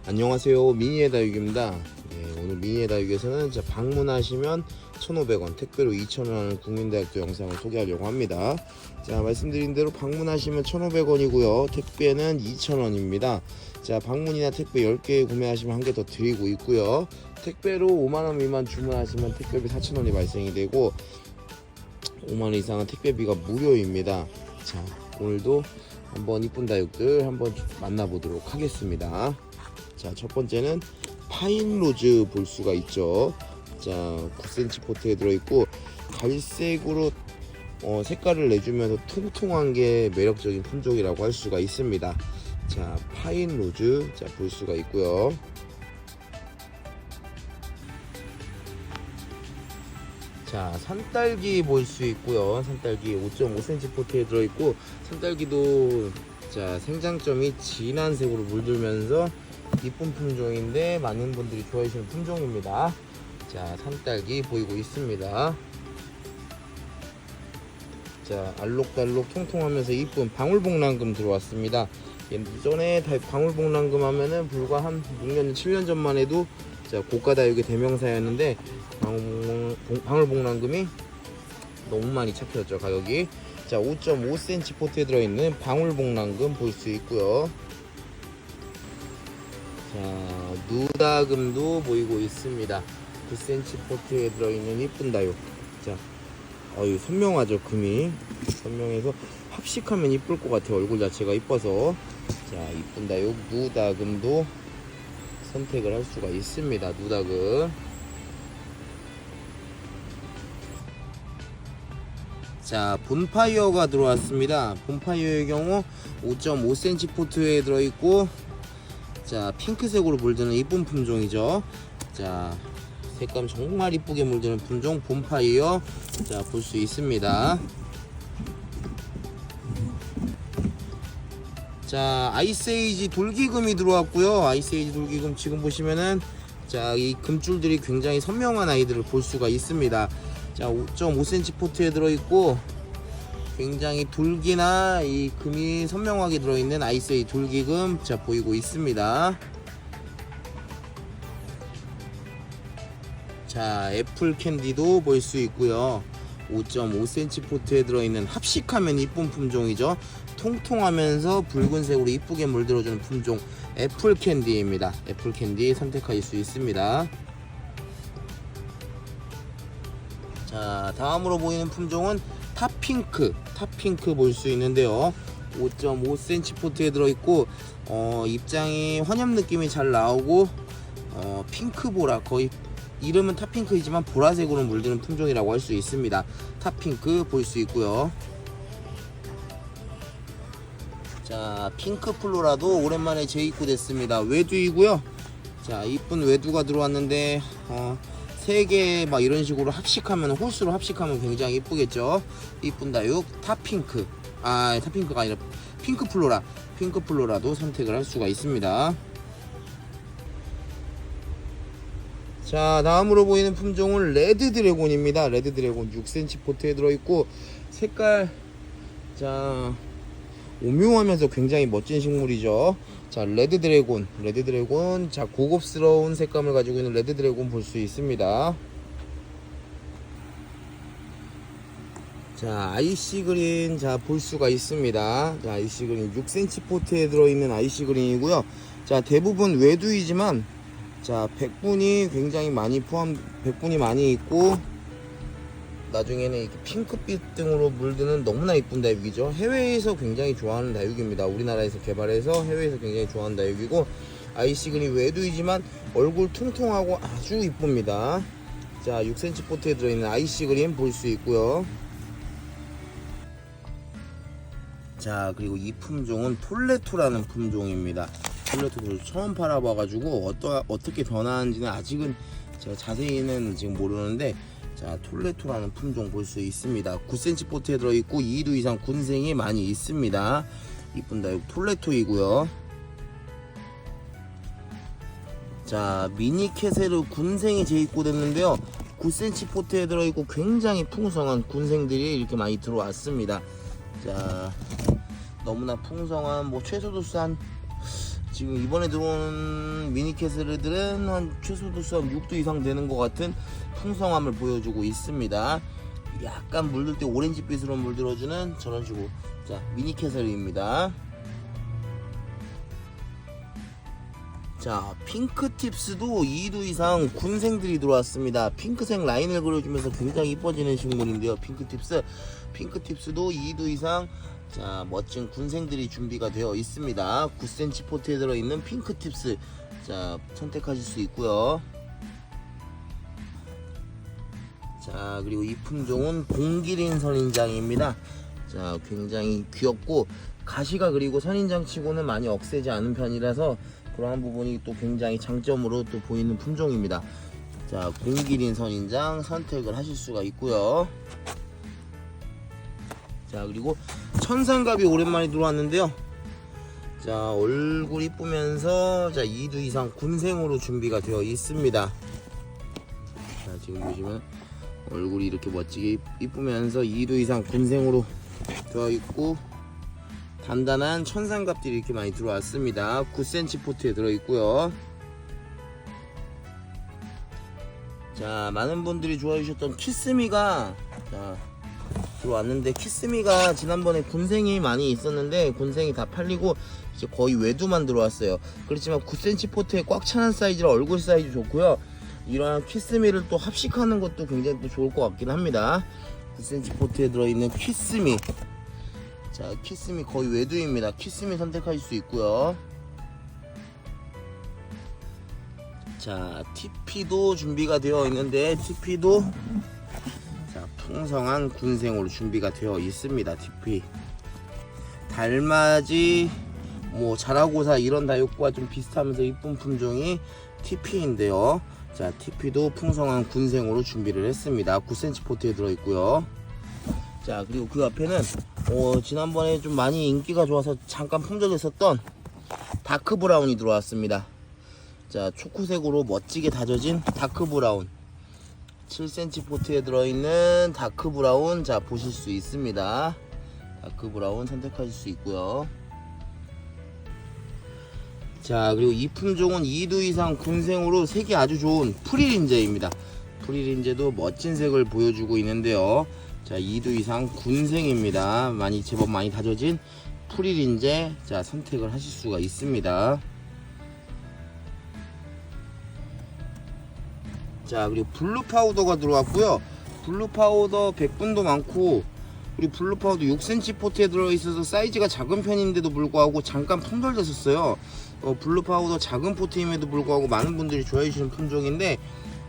안녕하세요, 미니의 다육입니다. 네, 오늘 미니의 다육에서는 방문하시면 1,500원, 택배로 2,000원 국민대학교 영상을 소개하려고 합니다. 자, 말씀드린 대로 방문하시면 1,500원이고요 택배는 2,000원입니다 자, 방문이나 택배 10개 구매하시면 한 개 더 드리고 있고요, 택배로 5만원 미만 주문하시면 택배비 4,000원이 발생이 되고 5만원 이상은 택배비가 무료입니다. 자, 오늘도 한번 이쁜 다육들 한번 만나보도록 하겠습니다. 자, 첫 번째는 파인로즈 볼 수가 있죠. 자, 9cm 포트에 들어있고 갈색으로 색깔을 내주면서 통통한 게 매력적인 품종이라고 할 수가 있습니다. 자, 파인로즈 볼 수가 있고요. 자, 산딸기 볼 수 있고요. 산딸기 5.5cm 포트에 들어있고 산딸기도 자, 생장점이 진한 색으로 물들면서 이쁜 품종인데 많은 분들이 좋아하시는 품종입니다. 자, 산딸기 보이고 있습니다. 자, 알록달록 통통하면서 이쁜 방울복랑금 들어왔습니다. 예전에 방울복랑금 하면은 불과 한 6년, 7년 전만 해도 자, 고가 다육의 대명사였는데 방울복랑금이 너무 많이 착해졌죠, 가격이. 자, 5.5cm 포트에 들어있는 방울복랑금 볼 수 있고요. 자, 누다금도 보이고 있습니다. 9cm 포트에 들어있는 이쁜 다육. 자, 선명하죠, 금이. 선명해서 합식하면 이쁠 것 같아요. 얼굴 자체가 이뻐서. 자, 이쁜 다육 누다금도 선택을 할 수가 있습니다. 누다금. 자, 본파이어가 들어왔습니다. 본파이어의 경우 5.5cm 포트에 들어있고 자, 핑크색으로 물드는 이쁜 품종이죠. 자, 색감 정말 이쁘게 물드는 품종 본파이어. 자, 볼 수 있습니다. 자, 아이스에이지 돌기금이 들어왔고요. 아이스에이지 돌기금 지금 보시면은 자, 이 금줄들이 굉장히 선명한 아이들을 볼 수가 있습니다. 자, 5.5cm 포트에 들어있고 굉장히 돌기나 이 금이 선명하게 들어있는 아이스에이지 돌기금 자, 보이고 있습니다. 자, 애플 캔디도 볼 수 있고요. 5.5cm 포트에 들어있는 합식하면 이쁜 품종이죠. 통통하면서 붉은색으로 이쁘게 물들어주는 품종 애플 캔디입니다. 애플 캔디 선택하실 수 있습니다. 자, 다음으로 보이는 품종은 탑핑크 볼 수 있는데요. 5.5cm 포트에 들어있고 입장이 환엽 느낌이 잘 나오고 핑크보라, 거의 이름은 탑핑크이지만 보라색으로 물드는 품종이라고 할 수 있습니다. 탑핑크 볼 수 있고요. 자, 핑크 플로라도 오랜만에 재입고됐습니다. 외두이고요. 자, 이쁜 외두가 들어왔는데 3개 막 이런 식으로 합식하면, 홀수로 합식하면 굉장히 이쁘겠죠. 이쁜 다육 탑핑크, 탑핑크가 아니라 핑크 플로라도 선택을 할 수가 있습니다. 자, 다음으로 보이는 품종은 레드 드래곤입니다. 레드 드래곤 6cm 포트에 들어있고 색깔 자, 오묘하면서 굉장히 멋진 식물이죠. 자, 레드 드래곤 자, 고급스러운 색감을 가지고 있는 레드 드래곤 볼 수 있습니다. 자, 아이시 그린 자, 볼 수가 있습니다. 자, 아이시 그린 6cm 포트에 들어있는 아이시 그린이고요. 자, 대부분 외두이지만 자, 백분이 굉장히 많이 백분이 많이 있고 나중에는 이렇게 핑크빛 등으로 물드는 너무나 이쁜 다육이죠. 해외에서 굉장히 좋아하는 다육입니다. 우리나라에서 개발해서 해외에서 굉장히 좋아하는 다육이고 아이시그린 외두이지만 얼굴 통통하고 아주 이쁩니다. 자, 6cm 포트에 들어있는 아이시그린 볼 수 있고요. 자, 그리고 이 품종은 톨레토라는 품종입니다. 톨레토를 처음 팔아봐가지고 어떻게 변하는지는 아직은 제가 자세히는 지금 모르는데 자, 톨레토라는 품종 볼 수 있습니다. 9cm 포트에 들어있고 2두 이상 군생이 많이 있습니다. 이쁜 다육 톨레토이고요. 자, 미니 캐세르 군생이 재입고됐는데요. 9cm 포트에 들어있고 굉장히 풍성한 군생들이 이렇게 많이 들어왔습니다. 자, 너무나 풍성한 최소 도수 한 지금 이번에 들어온 미니캐슬들은 한 최소 도수 한 6도 이상 되는 것 같은 풍성함을 보여주고 있습니다. 약간 물들 때 오렌지빛으로 물들어주는 저런 식으로 자 미니캐슬입니다. 자 핑크팁스도 2도 이상 군생들이 들어왔습니다. 핑크색 라인을 그려주면서 굉장히 이뻐지는 식물인데요. 핑크팁스도 2도 이상 자 멋진 군생들이 준비가 되어 있습니다. 9cm 포트에 들어있는 핑크팁스 자 선택하실 수 있고요. 자 그리고 이 품종은 공기린 선인장입니다. 자 굉장히 귀엽고 가시가 그리고 선인장 치고는 많이 억세지 않은 편이라서 그러한 부분이 또 굉장히 장점으로 또 보이는 품종입니다. 자 공기린 선인장 선택을 하실 수가 있고요. 자 그리고 천상갑이 오랜만에 들어왔는데요. 자 얼굴 이쁘면서 자 2도 이상 군생으로 준비가 되어 있습니다. 자 지금 보시면 얼굴이 이렇게 멋지게 이쁘면서 2도 이상 군생으로 되어 있고 단단한 천상갑들이 이렇게 많이 들어왔습니다. 9cm 포트에 들어있고요. 자 많은 분들이 좋아해 주셨던 키스미가 자 들어왔는데 키스미가 지난번에 군생이 많이 있었는데 군생이 다 팔리고 이제 거의 외두만 들어왔어요. 그렇지만 9cm 포트에 꽉 차는 사이즈라 얼굴 사이즈 좋고요. 이러한 키스미를 또 합식하는 것도 굉장히 또 좋을 것 같긴 합니다. 9cm 포트에 들어있는 키스미 자 키스미 거의 외두입니다. 키스미 선택하실 수 있고요. 자 TP도 준비가 되어 있는데 TP도 자 풍성한 군생으로 준비가 되어 있습니다. TP 달맞이 뭐 자라고사 이런 다육과 좀 비슷하면서 이쁜 품종이 TP인데요. 자 TP도 풍성한 군생으로 준비를 했습니다. 9cm 포트에 들어있고요. 자 그리고 그 앞에는 지난번에 좀 많이 인기가 좋아서 잠깐 품절됐었던 다크 브라운이 들어왔습니다. 자 초코색으로 멋지게 다져진 다크 브라운 7cm 포트에 들어있는 다크 브라운 자 보실 수 있습니다. 다크 브라운 선택하실 수 있고요. 자 그리고 이 품종은 2도 이상 군생으로 색이 아주 좋은 프리린제입니다. 프리린제도 멋진 색을 보여주고 있는데요. 자 2도 이상 군생입니다. 제법 많이 다져진 프리린제 자 선택을 하실 수가 있습니다. 자 그리고 블루 파우더가 들어왔고요. 블루 파우더 100분도 많고 우리 블루 파우더 6cm 포트에 들어있어서 사이즈가 작은 편인데도 불구하고 잠깐 품절됐었어요. 블루 파우더 작은 포트임에도 불구하고 많은 분들이 좋아해 주시는 품종인데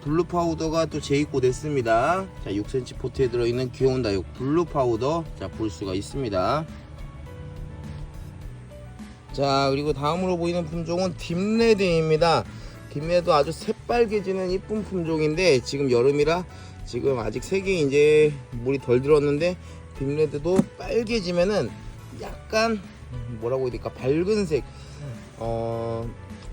블루 파우더가 또 재입고됐습니다. 자 6cm 포트에 들어있는 귀여운 다육 블루 파우더 자 볼 수가 있습니다. 자 그리고 다음으로 보이는 품종은 딥레드입니다. 딥레드 아주 새빨개지는 이쁜 품종인데 지금 여름이라 지금 아직 색이 이제 물이 덜 들었는데 딥레드도 빨개지면은 약간 뭐라고 해야 될까 밝은색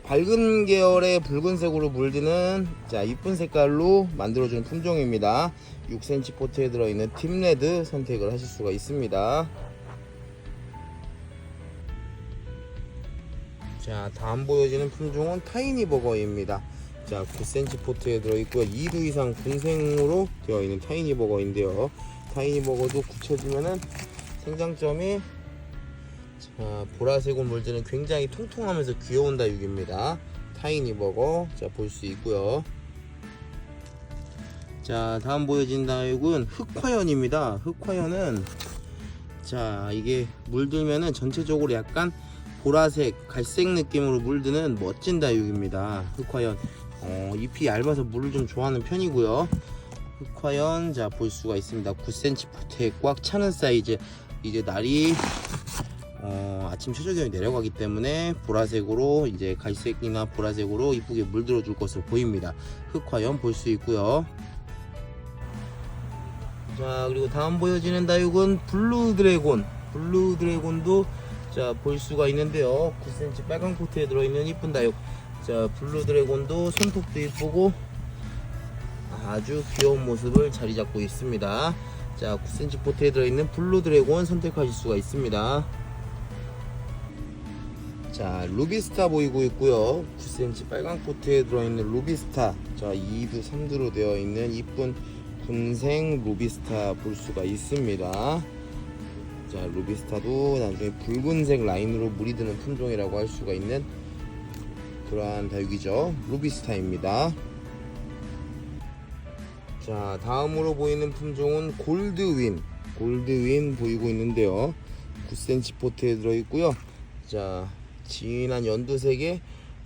밝은 계열의 붉은색으로 물드는 자 이쁜 색깔로 만들어주는 품종입니다. 6cm 포트에 들어있는 딥레드 선택을 하실 수가 있습니다. 자 다음 보여지는 품종은 타이니버거입니다. 자 9cm 포트에 들어있고요. 2도 이상 군생으로 되어 있는 타이니버거인데요. 타이니버거도 굳혀지면은 생장점이 자 보라색으로 물드는 굉장히 통통하면서 귀여운 다육입니다. 타이니버거 자 볼 수 있고요. 자 다음 보여진 다육은 흑화연입니다. 흑화연은 자 이게 물들면은 전체적으로 약간 보라색 갈색 느낌으로 물드는 멋진 다육입니다. 흑화연 잎이 얇아서 물을 좀 좋아하는 편이고요. 흑화연 자 볼 수가 있습니다. 9cm 포트에 꽉 차는 사이즈 이제 날이 아침 최저기온이 내려가기 때문에 보라색으로 이제 갈색이나 보라색으로 이쁘게 물들어 줄 것으로 보입니다. 흑화연 볼 수 있고요. 자 그리고 다음 보여지는 다육은 블루 드래곤. 블루 드래곤도 자 볼 수가 있는데요. 9cm 빨간 코트에 들어있는 이쁜 다육. 자 블루 드래곤도 손톱도 이쁘고 아주 귀여운 모습을 자리 잡고 있습니다. 자 9cm 포트에 들어있는 블루 드래곤 선택하실 수가 있습니다. 자, 루비스타 보이고 있고요. 9cm 빨강 포트에 들어있는 루비스타. 자, 2두 3두로 되어 있는 이쁜 군생 루비스타 볼 수가 있습니다. 자, 루비스타도 나중에 붉은색 라인으로 물이 드는 품종이라고 할 수가 있는 그러한 다육이죠. 루비스타입니다. 자, 다음으로 보이는 품종은 골드윈. 골드윈 보이고 있는데요. 9cm 포트에 들어있고요. 자, 진한 연두색의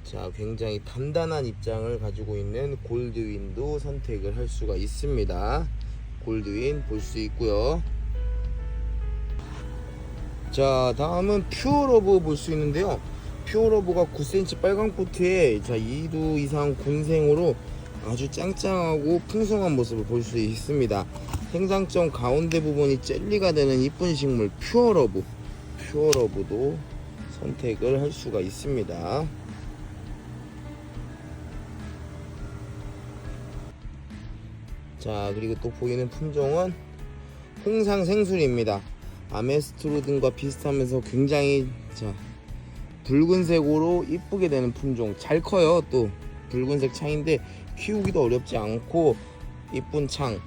자, 굉장히 단단한 입장을 가지고 있는 골드윈도 선택을 할 수가 있습니다. 골드윈 볼 수 있고요. 자, 다음은 퓨어러브 볼 수 있는데요. 퓨어러브가 9cm 빨강 포트에 자, 2두 이상 군생으로 아주 짱짱하고 풍성한 모습을 볼 수 있습니다. 생장점 가운데 부분이 젤리가 되는 이쁜 식물 퓨어러브. 퓨어러브도 선택을 할 수가 있습니다. 자, 그리고 또 보이는 품종은 홍상생술입니다. 아메스트로든과 비슷하면서 굉장히 자, 붉은색으로 이쁘게 되는 품종. 잘 커요. 또 붉은색 창인데 키우기도 어렵지 않고 이쁜 창.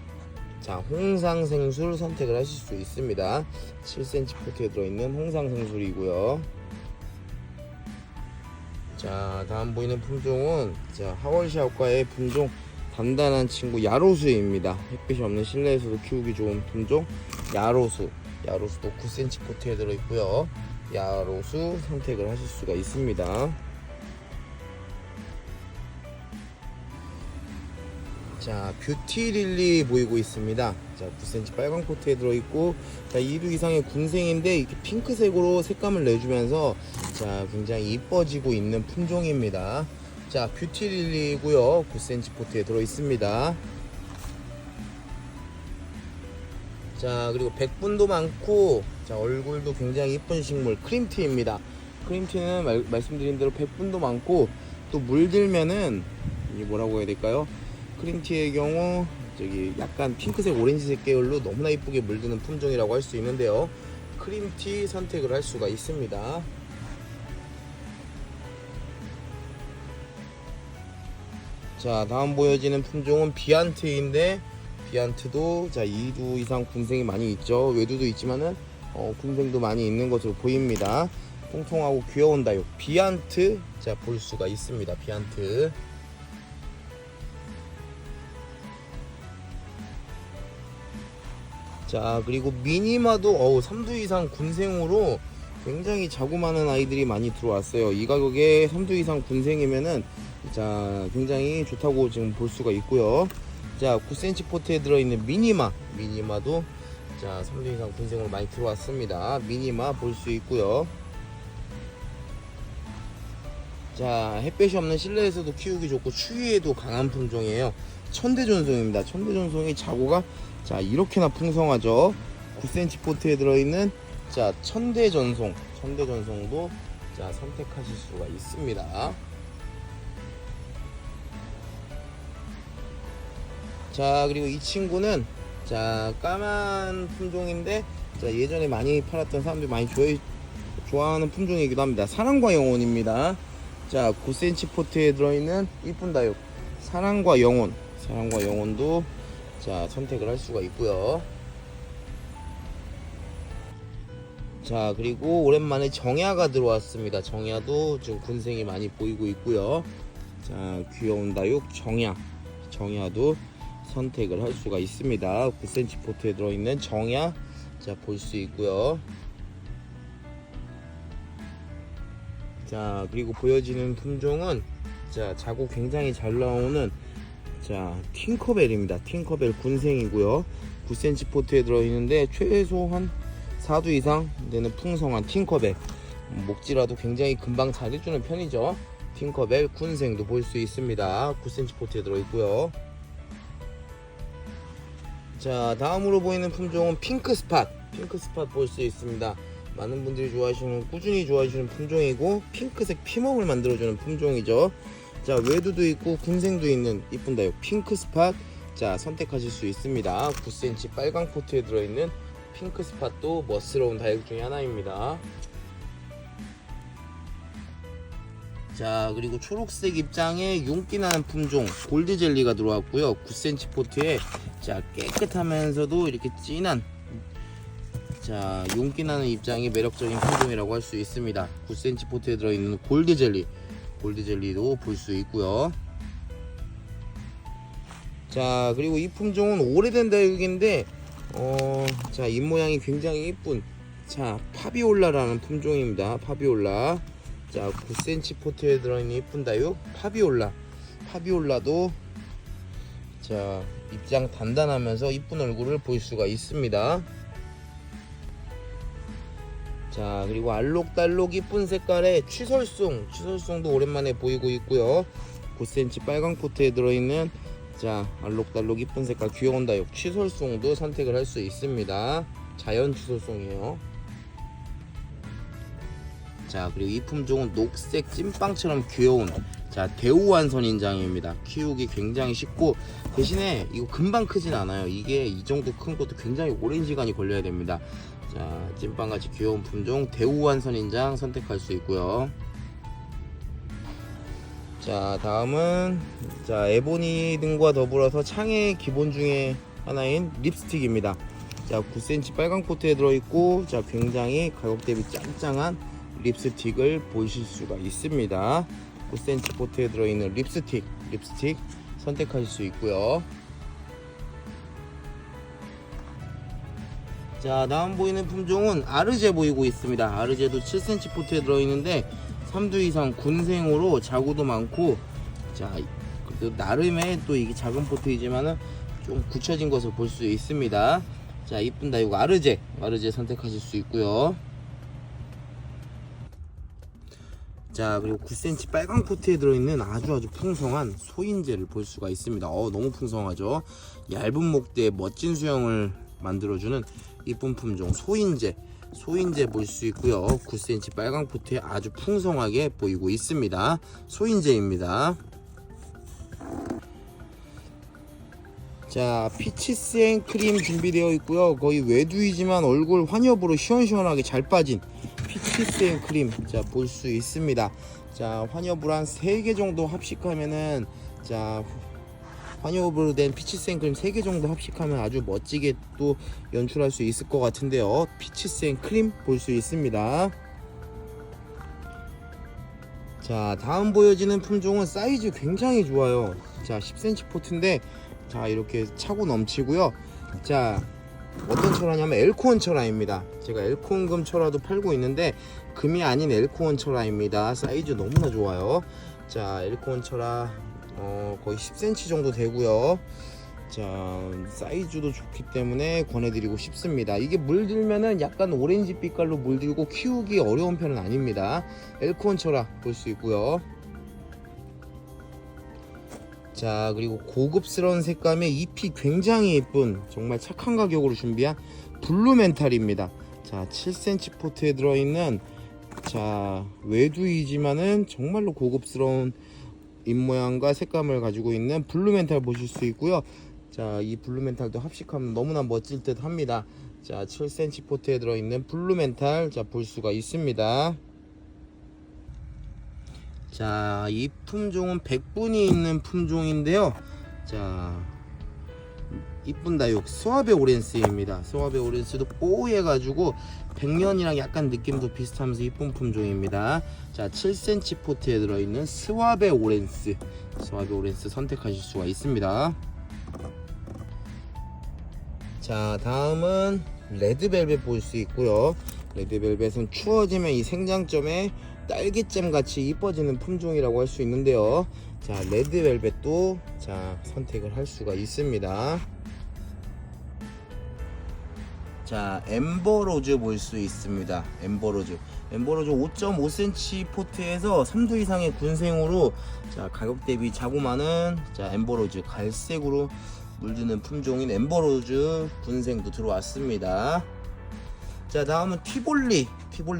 자, 홍상생술 선택을 하실 수 있습니다. 7cm 포트에 들어있는 홍상생술이고요. 자, 다음 보이는 품종은 자, 하월샤오과의 품종 단단한 친구 야로수입니다. 햇빛이 없는 실내에서도 키우기 좋은 품종 야로수. 야로수도 9cm 포트에 들어있고요. 야로수 선택을 하실 수가 있습니다. 자, 뷰티릴리 보이고 있습니다. 자, 9cm 빨강 포트에 들어있고 자, 2두 이상의 군생인데 이렇게 핑크색으로 색감을 내주면서 자, 굉장히 이뻐지고 있는 품종입니다. 자, 뷰티릴리고요. 9cm 포트에 들어있습니다. 자, 그리고 백분도 많고 자, 얼굴도 굉장히 이쁜 식물 크림티입니다. 크림티는 말씀드린 대로 백분도 많고 또 물들면은 이게 뭐라고 해야 될까요? 크림티의 경우 저기 약간 핑크색 오렌지색 계열로 너무나 이쁘게 물드는 품종이라고 할 수 있는데요. 크림티 선택을 할 수가 있습니다. 자, 다음 보여지는 품종은 비안트인데 비안트도 자, 2두 이상 군생이 많이 있죠. 외두도 있지만은 군생도 많이 있는 것으로 보입니다. 통통하고 귀여운 다육 비안트 자, 볼 수가 있습니다. 비안트. 자, 그리고 미니마도 3두 이상 군생으로 굉장히 자구많은 아이들이 많이 들어왔어요. 이 가격에 3두 이상 군생이면은 자, 굉장히 좋다고 지금 볼 수가 있고요. 자, 9cm 포트에 들어있는 미니마도 자, 3두 이상 군생으로 많이 들어왔습니다. 미니마 볼 수 있고요. 자, 햇볕이 없는 실내에서도 키우기 좋고 추위에도 강한 품종이에요. 천대전송입니다. 천대전송이 자구가 자, 이렇게나 풍성하죠. 9cm 포트에 들어있는 자, 천대전송도 자, 선택하실 수가 있습니다. 자, 그리고 이 친구는 자, 까만 품종인데 자, 예전에 많이 팔았던 사람들이 많이 좋아하는 품종이기도 합니다. 사랑과 영혼입니다. 자, 9cm 포트에 들어있는 이쁜 다육 사랑과 영혼도 자, 선택을 할 수가 있고요. 자, 그리고 오랜만에 정야가 들어왔습니다. 정야도 지금 군생이 많이 보이고 있고요. 자, 귀여운 다육 정야도 선택을 할 수가 있습니다. 9cm 포트에 들어있는 정야 자, 볼 수 있고요. 자, 그리고 보여지는 품종은 자, 자구 굉장히 잘 나오는 자, 팅커벨입니다. 팅커벨 군생이고요. 9cm 포트에 들어있는데 최소한 4두 이상 되는 풍성한 팅커벨. 목지라도 굉장히 금방 자라주는 편이죠. 팅커벨 군생도 볼 수 있습니다. 9cm 포트에 들어있고요. 자, 다음으로 보이는 품종은 핑크스팟 볼 수 있습니다. 많은 분들이 꾸준히 좋아하시는 품종이고 핑크색 피멍을 만들어주는 품종이죠. 자, 외두도 있고 군생도 있는 이쁜 다육 핑크스팟 자, 선택하실 수 있습니다. 9cm 빨강 포트에 들어있는 핑크스팟도 멋스러운 다육 중에 하나입니다. 자, 그리고 초록색 입장에 윤기 나는 품종 골드 젤리가 들어왔고요. 9cm 포트에 자 깨끗하면서도 이렇게 진한 자 윤기 나는 입장이 매력적인 품종이라고 할 수 있습니다. 9cm 포트에 들어있는 골드 젤리도 볼 수 있고요. 자, 그리고 이 품종은 오래된 다육인데 자, 잎 모양이 굉장히 이쁜 자 파비올라라는 품종입니다. 파비올라. 자, 9cm 포트에 들어있는 이쁜 다육 파비올라도 자 입장 단단하면서 이쁜 얼굴을 볼 수가 있습니다. 자, 그리고 알록달록 이쁜 색깔의 취설송도 오랜만에 보이고 있고요. 9cm 빨강 포트에 들어있는 자 알록달록 이쁜 색깔 귀여운 다육 취설송도 선택을 할 수 있습니다. 자연 취설송이에요. 자, 그리고 이 품종은 녹색 찐빵처럼 귀여운 자 대우완 선인장입니다. 키우기 굉장히 쉽고 대신에 이거 금방 크진 않아요. 이게 이 정도 큰 것도 굉장히 오랜 시간이 걸려야 됩니다. 자, 찐빵같이 귀여운 품종 대우완 선인장 선택할 수 있고요. 자, 다음은 자 에보니 등과 더불어서 창의 기본 중에 하나인 립스틱입니다. 자, 9cm 빨강 포트에 들어있고 자 굉장히 가격 대비 짱짱한 립스틱을 보실 수가 있습니다. 9cm 포트에 들어있는 립스틱 선택하실 수 있고요. 자, 다음 보이는 품종은 아르제 보이고 있습니다. 아르제도 7cm 포트에 들어있는데 3두 이상 군생으로 자구도 많고 자 그래도 나름의 또 이게 작은 포트이지만은 좀 굳혀진 것을 볼 수 있습니다. 자, 이쁜 다육 아르제 선택하실 수 있고요. 자, 그리고 9cm 빨강 포트에 들어있는 아주 풍성한 소인제를 볼 수가 있습니다. 너무 풍성하죠. 얇은 목대에 멋진 수영을 만들어주는 이쁜 품종 소인제 볼 수 있고요. 9cm 빨강 포트에 아주 풍성하게 보이고 있습니다. 소인제입니다. 자, 피치생 크림 준비되어 있고요. 거의 외두이지만 얼굴 환엽으로 시원시원하게 잘 빠진 피치생 크림 자 볼 수 있습니다. 자, 환엽을 한 3개 정도 합식하면은 자 환엽으로 된 피치생 크림 3개 정도 합식하면 아주 멋지게 또 연출할 수 있을 것 같은데요. 피치생 크림 볼 수 있습니다. 자, 다음 보여지는 품종은 사이즈 굉장히 좋아요. 자, 10cm 포트인데 자 이렇게 차고 넘치고요. 자, 어떤 철화냐면 엘코온 철화입니다. 제가 엘코온금 철화도 팔고 있는데 금이 아닌 엘코온 철화입니다. 사이즈 너무나 좋아요. 자, 엘코온 철화 거의 10cm 정도 되고요. 자, 사이즈도 좋기 때문에 권해드리고 싶습니다. 이게 물들면은 약간 오렌지 빛깔로 물들고 키우기 어려운 편은 아닙니다. 엘코온 철화 볼 수 있고요. 자, 그리고 고급스러운 색감의 잎이 굉장히 예쁜 정말 착한 가격으로 준비한 블루멘탈입니다. 자, 7cm 포트에 들어있는 자 외두이지만은 정말로 고급스러운 잎모양과 색감을 가지고 있는 블루멘탈 보실 수 있고요. 자, 이 블루멘탈도 합식하면 너무나 멋질 듯 합니다. 자, 7cm 포트에 들어있는 블루멘탈 자 볼 수가 있습니다. 자, 이 품종은 백분이 있는 품종인데요. 자, 이쁜 다육 스와베 오렌스입니다. 스와베 오렌스도 뽀얘가지고 백년이랑 약간 느낌도 비슷하면서 이쁜 품종입니다. 자, 7cm 포트에 들어있는 스와베 오렌스 선택하실 수가 있습니다. 자, 다음은 레드벨벳 볼 수 있고요. 레드벨벳은 추워지면 이 생장점에 딸기잼 같이 이뻐지는 품종이라고 할 수 있는데요. 자, 레드벨벳도 자 선택을 할 수가 있습니다. 자, 엠버로즈 볼 수 있습니다. 엠버로즈 5.5cm 포트에서 3두 이상의 군생으로 자 가격 대비 자고 많은 자 엠버로즈 갈색으로 물드는 품종인 엠버로즈 군생도 들어왔습니다. 자, 다음은 티볼리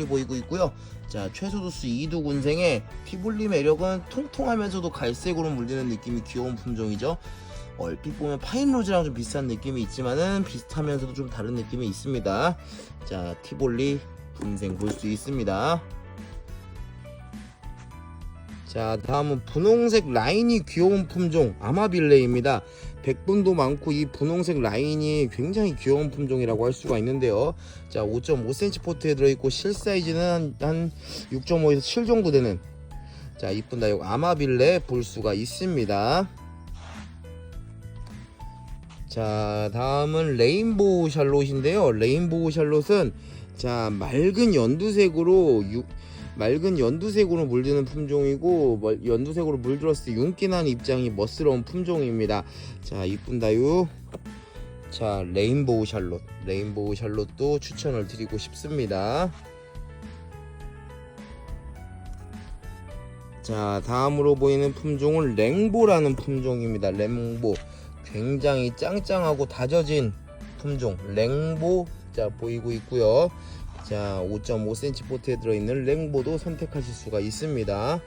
보이고 있고요. 자, 최소도수 2두 군생의 티볼리 매력은 통통하면서도 갈색으로 물드는 느낌이 귀여운 품종이죠. 얼핏 보면 파인로즈랑 좀 비슷한 느낌이 있지만은 비슷하면서도 좀 다른 느낌이 있습니다. 자, 티볼리 군생 볼 수 있습니다. 자, 다음은 분홍색 라인이 귀여운 품종 아마빌레입니다. 백분도 많고 이 분홍색 라인이 굉장히 귀여운 품종이라고 할 수가 있는데요. 자, 5.5cm 포트에 들어있고 실 사이즈는 한 6.5에서 7 정도 되는, 자, 이쁜 다육 아마빌레 볼 수가 있습니다. 자, 다음은 레인보우 샬롯인데요. 레인보우 샬롯은 자, 맑은 연두색으로 물드는 품종이고, 연두색으로 물들었을 때 윤기난 입장이 멋스러운 품종입니다. 자, 이쁜 다육, 자, 레인보우 샬롯도 추천을 드리고 싶습니다. 자, 다음으로 보이는 품종은 랭보라는 품종입니다. 랭보, 굉장히 짱짱하고 다져진 품종 랭보, 자, 보이고 있고요. 자, 5.5cm 포트에 들어있는 랭보도 선택하실 수가 있습니다.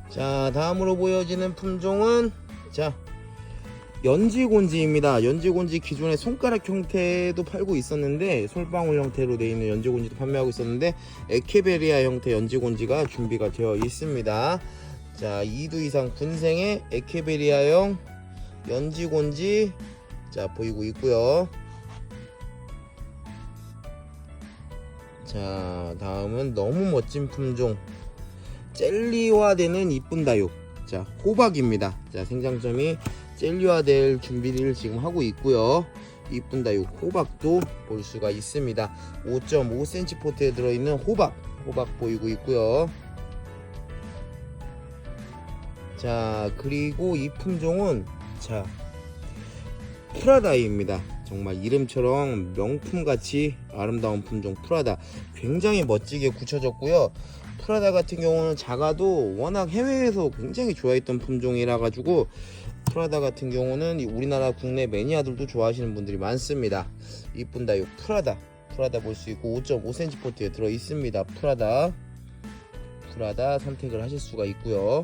자, 다음으로 보여지는 품종은 자, 연지곤지입니다. 연지곤지 기존에 손가락 형태도 팔고 있었는데, 솔방울 형태로 되어 있는 연지곤지도 판매하고 있었는데, 에케베리아 형태 연지곤지가 준비가 되어 있습니다. 자, 2두 이상 군생의 에케베리아형 연지곤지, 자, 보이고 있고요. 자, 다음은 너무 멋진 품종 젤리화되는 이쁜 다육, 자, 호박입니다. 자, 생장점이 젤리화될 준비를 지금 하고 있고요. 이쁜 다육 호박도 볼 수가 있습니다. 5.5cm 포트에 들어있는 호박 보이고 있고요. 자, 그리고 이 품종은 자, 프라다입니다. 정말 이름처럼 명품같이 아름다운 품종 프라다, 굉장히 멋지게 굳혀졌고요. 프라다 같은 경우는 작아도 워낙 해외에서 굉장히 좋아했던 품종이라 가지고, 프라다 같은 경우는 우리나라 국내 매니아들도 좋아하시는 분들이 많습니다. 이쁜 다육 프라다 볼 수 있고, 5.5cm 포트에 들어 있습니다. 프라다 선택을 하실 수가 있고요.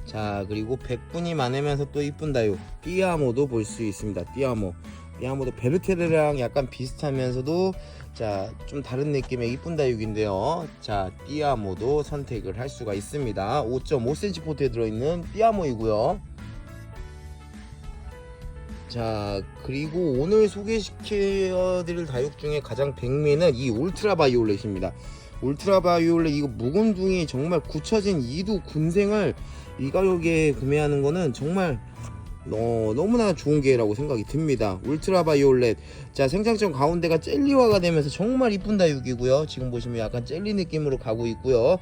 자, 그리고 백분이 많으면서 또 이쁜 다육 띠아모도 볼 수 있습니다. 띠아모도 베르테르랑 약간 비슷하면서도 자, 좀 다른 느낌의 이쁜 다육인데요. 자, 띠아모도 선택을 할 수가 있습니다. 5.5cm 포트에 들어있는 띠아모이고요. 자, 그리고 오늘 소개시켜드릴 다육 중에 가장 백미는 이 울트라 바이올렛입니다. 울트라 바이올렛, 이거 묵은둥이 정말 굳혀진 2두 군생을 이 가격에 구매하는 거는 정말 너무나 좋은 기회라고 생각이 듭니다. 울트라 바이올렛, 자, 생장점 가운데가 젤리화가 되면서 정말 이쁜 다육이고요. 지금 보시면 약간 젤리 느낌으로 가고 있고요.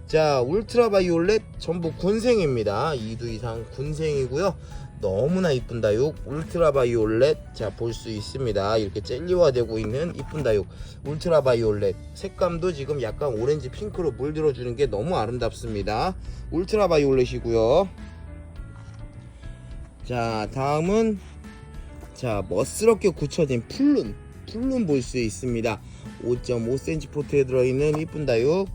자, 울트라 바이올렛 전부 군생입니다. 2두 이상 군생이고요. 너무나 이쁜 다육 울트라 바이올렛, 자, 볼 수 있습니다. 이렇게 젤리화 되고 있는 이쁜 다육 울트라 바이올렛, 색감도 지금 약간 오렌지 핑크로 물들어 주는 게 너무 아름답습니다. 울트라 바이올렛이고요. 자, 다음은 자, 멋스럽게 굳혀진 풀룬 볼 수 있습니다. 5.5cm 포트에 들어있는 이쁜 다육,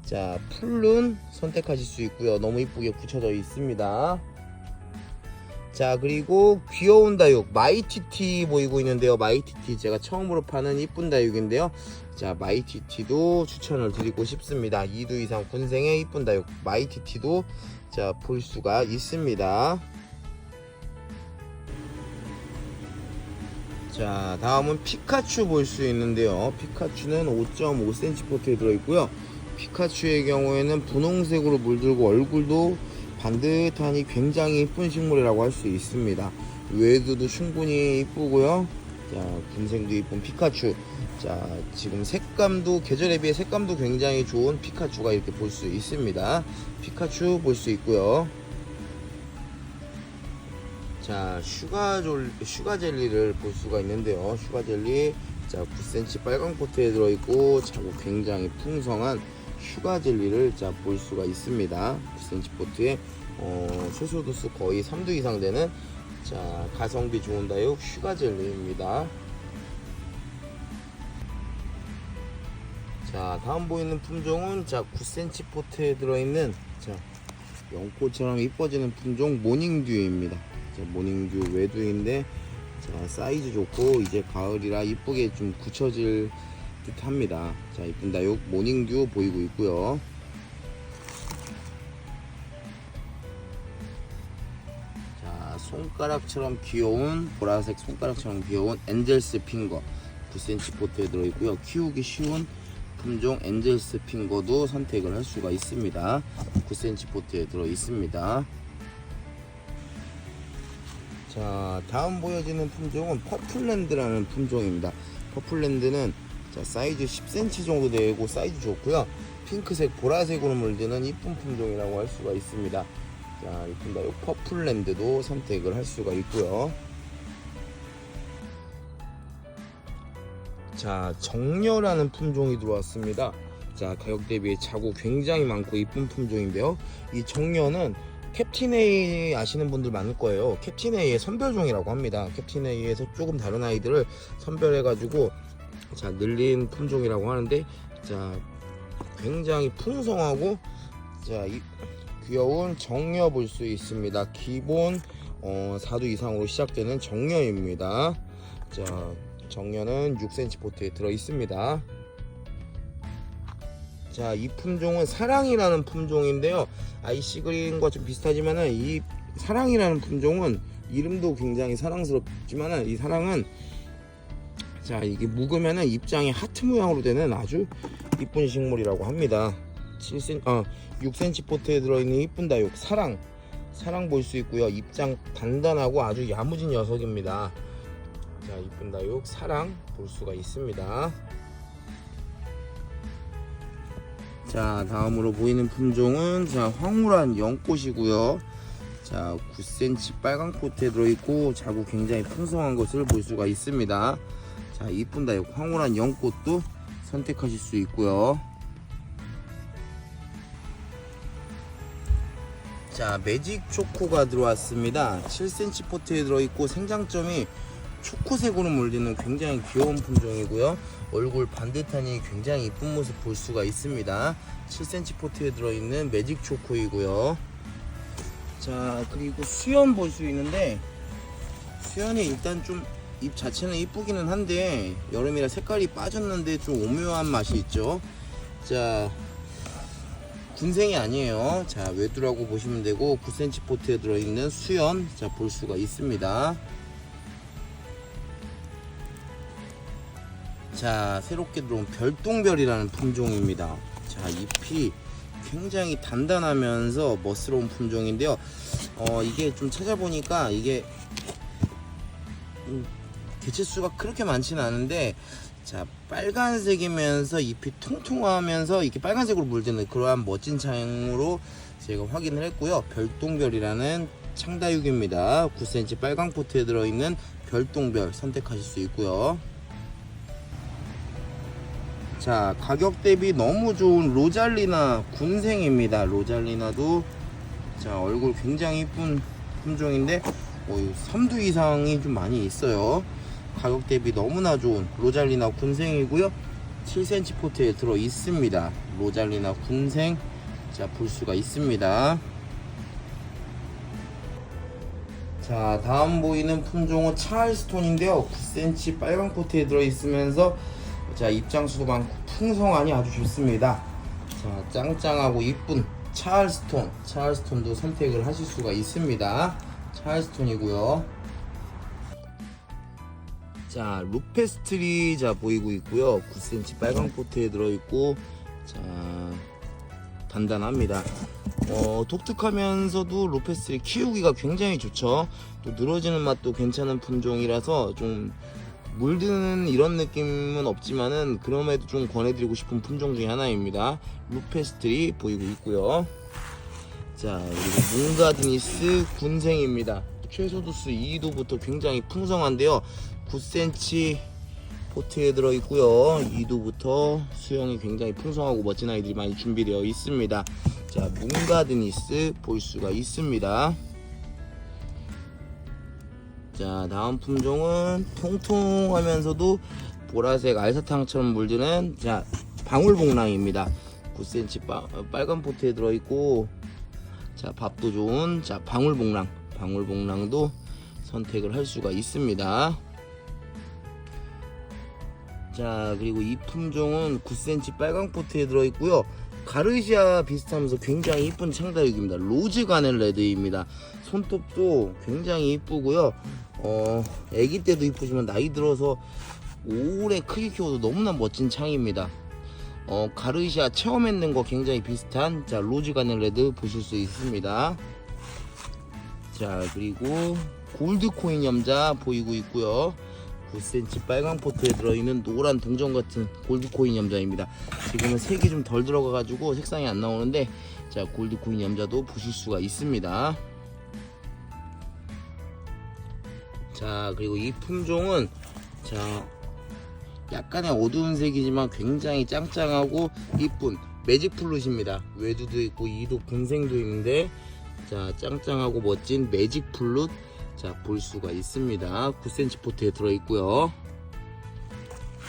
자, 풀룬 선택하실 수 있고요. 너무 이쁘게 굳혀져 있습니다. 자, 그리고 귀여운 다육 마이티티 보이고 있는데요. 마이티티 제가 처음으로 파는 이쁜 다육인데요. 자, 마이티티도 추천을 드리고 싶습니다. 2두 이상 군생의 이쁜 다육 마이티티도 자, 볼 수가 있습니다. 자, 다음은 피카츄 볼 수 있는데요. 피카츄는 5.5cm 포트에 들어있고요. 피카츄의 경우에는 분홍색으로 물들고 얼굴도 반듯하니 굉장히 이쁜 식물이라고 할 수 있습니다. 외두도 충분히 이쁘고요. 자, 군생도 이쁜 피카츄. 자, 지금 색감도 계절에 비해 색감도 굉장히 좋은 피카츄가 이렇게 볼 수 있습니다. 피카츄 볼 수 있고요. 자, 슈가 젤리를 볼 수가 있는데요. 슈가 젤리, 자, 9cm 빨강 포트에 들어있고, 자고 굉장히 풍성한 슈가 젤리를 자, 볼 수가 있습니다. 9cm 포트에 최소 도수 거의 3두 이상 되는 자, 가성비 좋은 다육 슈가 젤리입니다. 자, 다음 보이는 품종은 자, 9cm 포트에 들어있는 자, 연꽃처럼 이뻐지는 품종 모닝듀입니다. 자, 모닝듀 외두인데 자, 사이즈 좋고 이제 가을이라 이쁘게 좀 굳혀질 듯합니다. 자, 이쁜 다육 모닝듀 보이고 있고요. 자, 손가락처럼 귀여운 보라색 손가락처럼 귀여운 엔젤스 핑거 9cm 포트에 들어있고요. 키우기 쉬운 품종 엔젤스 핑거도 선택을 할 수가 있습니다. 9cm 포트에 들어있습니다. 자, 다음 보여지는 품종은 퍼플랜드라는 품종입니다. 퍼플랜드는 자, 사이즈 10cm 정도 되고 사이즈 좋고요. 핑크색 보라색으로 물드는 이쁜 품종이라고 할 수가 있습니다. 자, 이쁜 다육 퍼플랜드도 선택을 할 수가 있고요. 자, 정려라는 품종이 들어왔습니다. 자, 가격 대비 자구 굉장히 많고 이쁜 품종인데요. 이 정려는 캡틴 A 아시는 분들 많을 거예요. 캡틴 A의 선별종이라고 합니다. 캡틴 A에서 조금 다른 아이들을 선별해가지고 자, 늘린 품종이라고 하는데, 자, 굉장히 풍성하고 자, 귀여운 정려 볼 수 있습니다. 기본 4두 이상으로 시작되는 정려입니다. 자, 정려는 6cm 포트에 들어 있습니다. 자, 이 품종은 사랑이라는 품종인데요. 아이씨 그린과 좀 비슷하지만은 이 사랑이라는 품종은 이름도 굉장히 사랑스럽지만은 이 사랑은 자, 이게 묵으면은 입장이 하트 모양으로 되는 아주 이쁜 식물이라고 합니다. 6cm 포트에 들어있는 이쁜 다육 사랑 볼 수 있고요. 입장 단단하고 아주 야무진 녀석입니다. 자, 이쁜 다육 사랑 볼 수가 있습니다. 자, 다음으로 보이는 품종은 자, 황홀한 연꽃이고요. 자, 9cm 빨강 포트에 들어있고 자구 굉장히 풍성한 것을 볼 수가 있습니다. 자, 이쁜 다육 황홀한 연꽃도 선택하실 수 있고요. 자, 매직 초코가 들어왔습니다. 7cm 포트에 들어있고 생장점이 초코색으로 물드는 굉장히 귀여운 품종이고요. 얼굴 반듯하니 굉장히 이쁜 모습 볼 수가 있습니다. 7cm 포트에 들어있는 매직 초코이고요. 자, 그리고 수연 볼 수 있는데 수연이 일단 좀 잎 자체는 이쁘기는 한데 여름이라 색깔이 빠졌는데 좀 오묘한 맛이 있죠. 자, 군생이 아니에요. 자, 외두라고 보시면 되고 9cm 포트에 들어있는 수연 자, 볼 수가 있습니다. 자, 새롭게 들어온 별똥별이라는 품종입니다. 자, 잎이 굉장히 단단하면서 멋스러운 품종인데요. 이게 좀 찾아보니까 이게 개체수가 그렇게 많지는 않은데 자, 빨간색이면서 잎이 통통하면서 이렇게 빨간색으로 물드는 그러한 멋진 창으로 제가 확인을 했고요. 별똥별이라는 창다육입니다. 9cm 빨강 포트에 들어있는 별똥별 선택하실 수 있고요. 자, 가격 대비 너무 좋은 로잘리나 군생입니다. 로잘리나도 자, 얼굴 굉장히 이쁜 품종인데 3두 이상이 좀 많이 있어요. 가격 대비 너무나 좋은 로잘리나 군생이고요. 7cm 포트에 들어 있습니다. 로잘리나 군생 자, 볼 수가 있습니다. 자, 다음 보이는 품종은 찰스톤인데요. 9cm 빨강 포트에 들어 있으면서 자, 입장수도 많고 풍성하니 아주 좋습니다. 자, 짱짱하고 이쁜 찰스톤도 선택을 하실 수가 있습니다. 찰스톤이고요. 자, 루페스트리 자, 보이고 있고요. 9cm 빨강 포트에 들어있고 자, 단단합니다. 독특하면서도 루페스트리 키우기가 굉장히 좋죠. 또 늘어지는 맛도 괜찮은 품종이라서 좀 물드는 이런 느낌은 없지만은 그럼에도 좀 권해드리고 싶은 품종 중에 하나입니다. 루페스트리 보이고 있고요. 자, 그리고 뭉가드니스 군생입니다. 최소 도수 2도부터 굉장히 풍성한데요. 9cm 포트에 들어있고요. 2도부터 수영이 굉장히 풍성하고 멋진 아이들이 많이 준비되어 있습니다. 자, 뭉가드니스 볼 수가 있습니다. 자, 다음 품종은 통통하면서도 보라색 알사탕처럼 물드는 자, 방울복랑입니다. 9cm 빨간 포트에 들어있고 자, 밥도 좋은 자, 방울복랑도 선택을 할 수가 있습니다. 자, 그리고 이 품종은 9cm 빨강 포트에 들어있고요. 가르시아 비슷하면서 굉장히 이쁜 창다육입니다. 로즈 가넬 레드입니다. 손톱도 굉장히 이쁘고요. 아기 때도 이쁘지만 나이 들어서 오래 크게 키워도 너무나 멋진 창입니다. 가르시아 체험했는 거 굉장히 비슷한 자 로즈 가넬 레드 보실 수 있습니다. 자, 그리고 골드 코인 염자 보이고 있고요. 9cm 빨강 포트에 들어있는 노란 동전 같은 골드 코인 염자입니다. 지금은 색이 좀 덜 들어가 가지고 색상이 안 나오는데 자 골드 코인 염자도 보실 수가 있습니다. 자, 그리고 이 품종은 자 약간의 어두운 색이지만 굉장히 짱짱하고 이쁜 매직 플룻입니다. 외두도 있고 이도 군생도 있는데 자 짱짱하고 멋진 매직 플룻 자 볼 수가 있습니다. 9cm 포트에 들어있고요.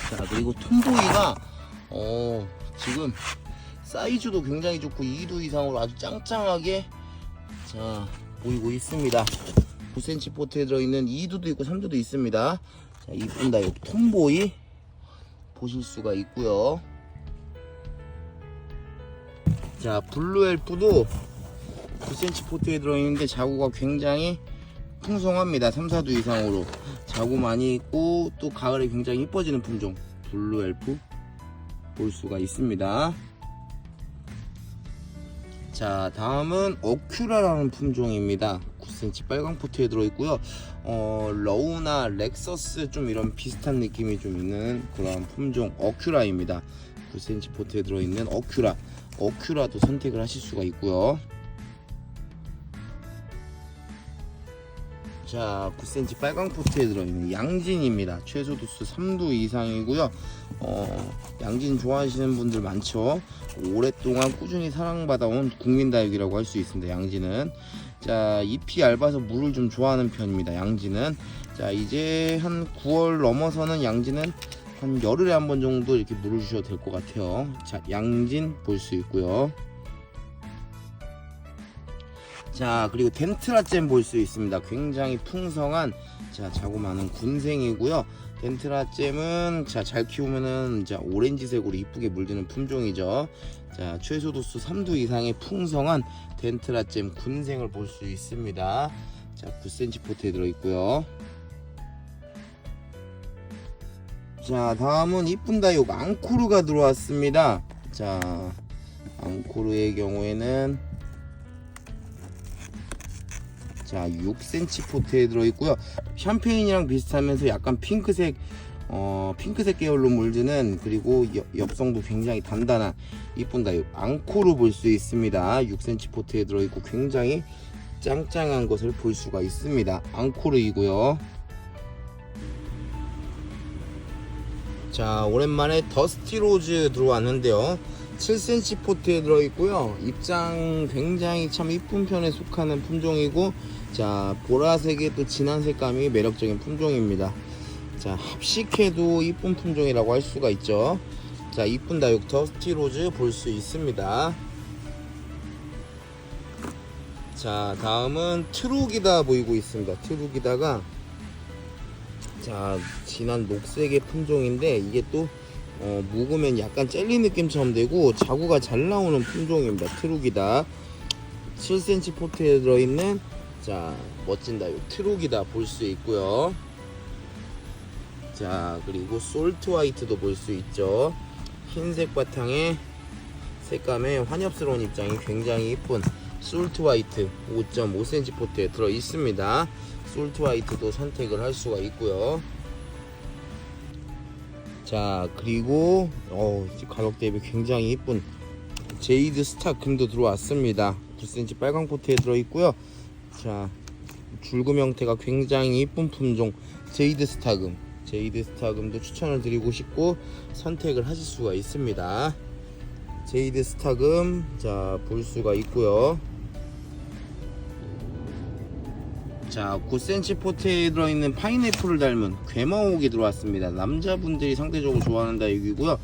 자, 그리고 톰보이가 지금 사이즈도 굉장히 좋고 2도 이상으로 아주 짱짱하게 자 보이고 있습니다. 9cm 포트에 들어있는 2두도 있고 3두도 있습니다. 자, 이쁜다 요 톰보이 보실 수가 있고요. 자, 블루 엘프도 9cm 포트에 들어있는데 자구가 굉장히 풍성합니다. 3, 4두 이상으로 자구 많이 있고 또 가을에 굉장히 이뻐지는 품종 블루 엘프 볼 수가 있습니다. 자, 다음은 어큐라라는 품종입니다. 9cm 빨강 포트에 들어있고요. 러우나 렉서스 좀 이런 비슷한 느낌이 좀 있는 그런 품종 어큐라입니다. 9cm 포트에 들어있는 어큐라도 선택을 하실 수가 있고요. 자, 9cm 빨강 포트에 들어있는 양진입니다. 최소 도수 3두 이상이고요. 양진 좋아하시는 분들 많죠. 오랫동안 꾸준히 사랑받아온 국민다육이라고 할 수 있습니다. 양진은 자 잎이 얇아서 물을 좀 좋아하는 편입니다. 양진은 자 이제 한 9월 넘어서는 양진은 한 열흘에 한 번 정도 이렇게 물을 주셔도 될 것 같아요. 자, 양진 볼 수 있고요. 자, 그리고 덴트라잼 볼 수 있습니다. 굉장히 풍성한 자 자구 많은 군생이고요. 덴트라잼은 자 잘 키우면은 자 오렌지색으로 이쁘게 물드는 품종이죠. 자, 최소 도수 3두 이상의 풍성한 덴트라잼 군생을 볼 수 있습니다. 자, 9cm 포트에 들어 있고요. 자, 다음은 이쁜 다육 앙코르가 들어왔습니다. 자, 앙코르의 경우에는 자 6cm 포트에 들어있고요. 샴페인이랑 비슷하면서 약간 핑크색 핑크색 계열로 물드는 그리고 엽성도 굉장히 단단한 이쁜 다육 앙코르 볼 수 있습니다. 6cm 포트에 들어있고 굉장히 짱짱한 것을 볼 수가 있습니다. 앙코르이고요. 자, 오랜만에 더스티 로즈 들어왔는데요. 7cm 포트에 들어있고요. 입장 굉장히 참 이쁜 편에 속하는 품종이고 자 보라색의 또 진한 색감이 매력적인 품종입니다. 자, 합식해도 이쁜 품종이라고 할 수가 있죠. 자, 이쁜 다육 더스티 로즈 볼 수 있습니다. 자, 다음은 트루기다 보이고 있습니다. 트루기다가 자 진한 녹색의 품종인데 이게 또 묵으면 약간 젤리 느낌처럼 되고 자구가 잘 나오는 품종입니다. 트루기다 7cm 포트에 들어있는 자 멋진 다육 트루기다 볼 수 있고요. 자, 그리고 솔트 화이트도 볼 수 있죠. 흰색 바탕에 색감의 환엽스러운 입장이 굉장히 이쁜 솔트 화이트 5.5cm 포트에 들어 있습니다. 솔트 화이트도 선택을 할 수가 있고요. 자, 그리고 가격 대비 굉장히 이쁜 제이드 스타 금도 들어왔습니다. 9cm 빨강 포트에 들어있고요. 자, 줄금 형태가 굉장히 이쁜 품종 제이드 스타금 도 추천을 드리고 싶고 선택을 하실 수가 있습니다. 제이드 스타금 자 볼 수가 있고요. 자, 9cm 포트에 들어있는 파인애플을 닮은 괴마옥이 들어왔습니다. 남자분들이 상대적으로 좋아하는 다육이고요.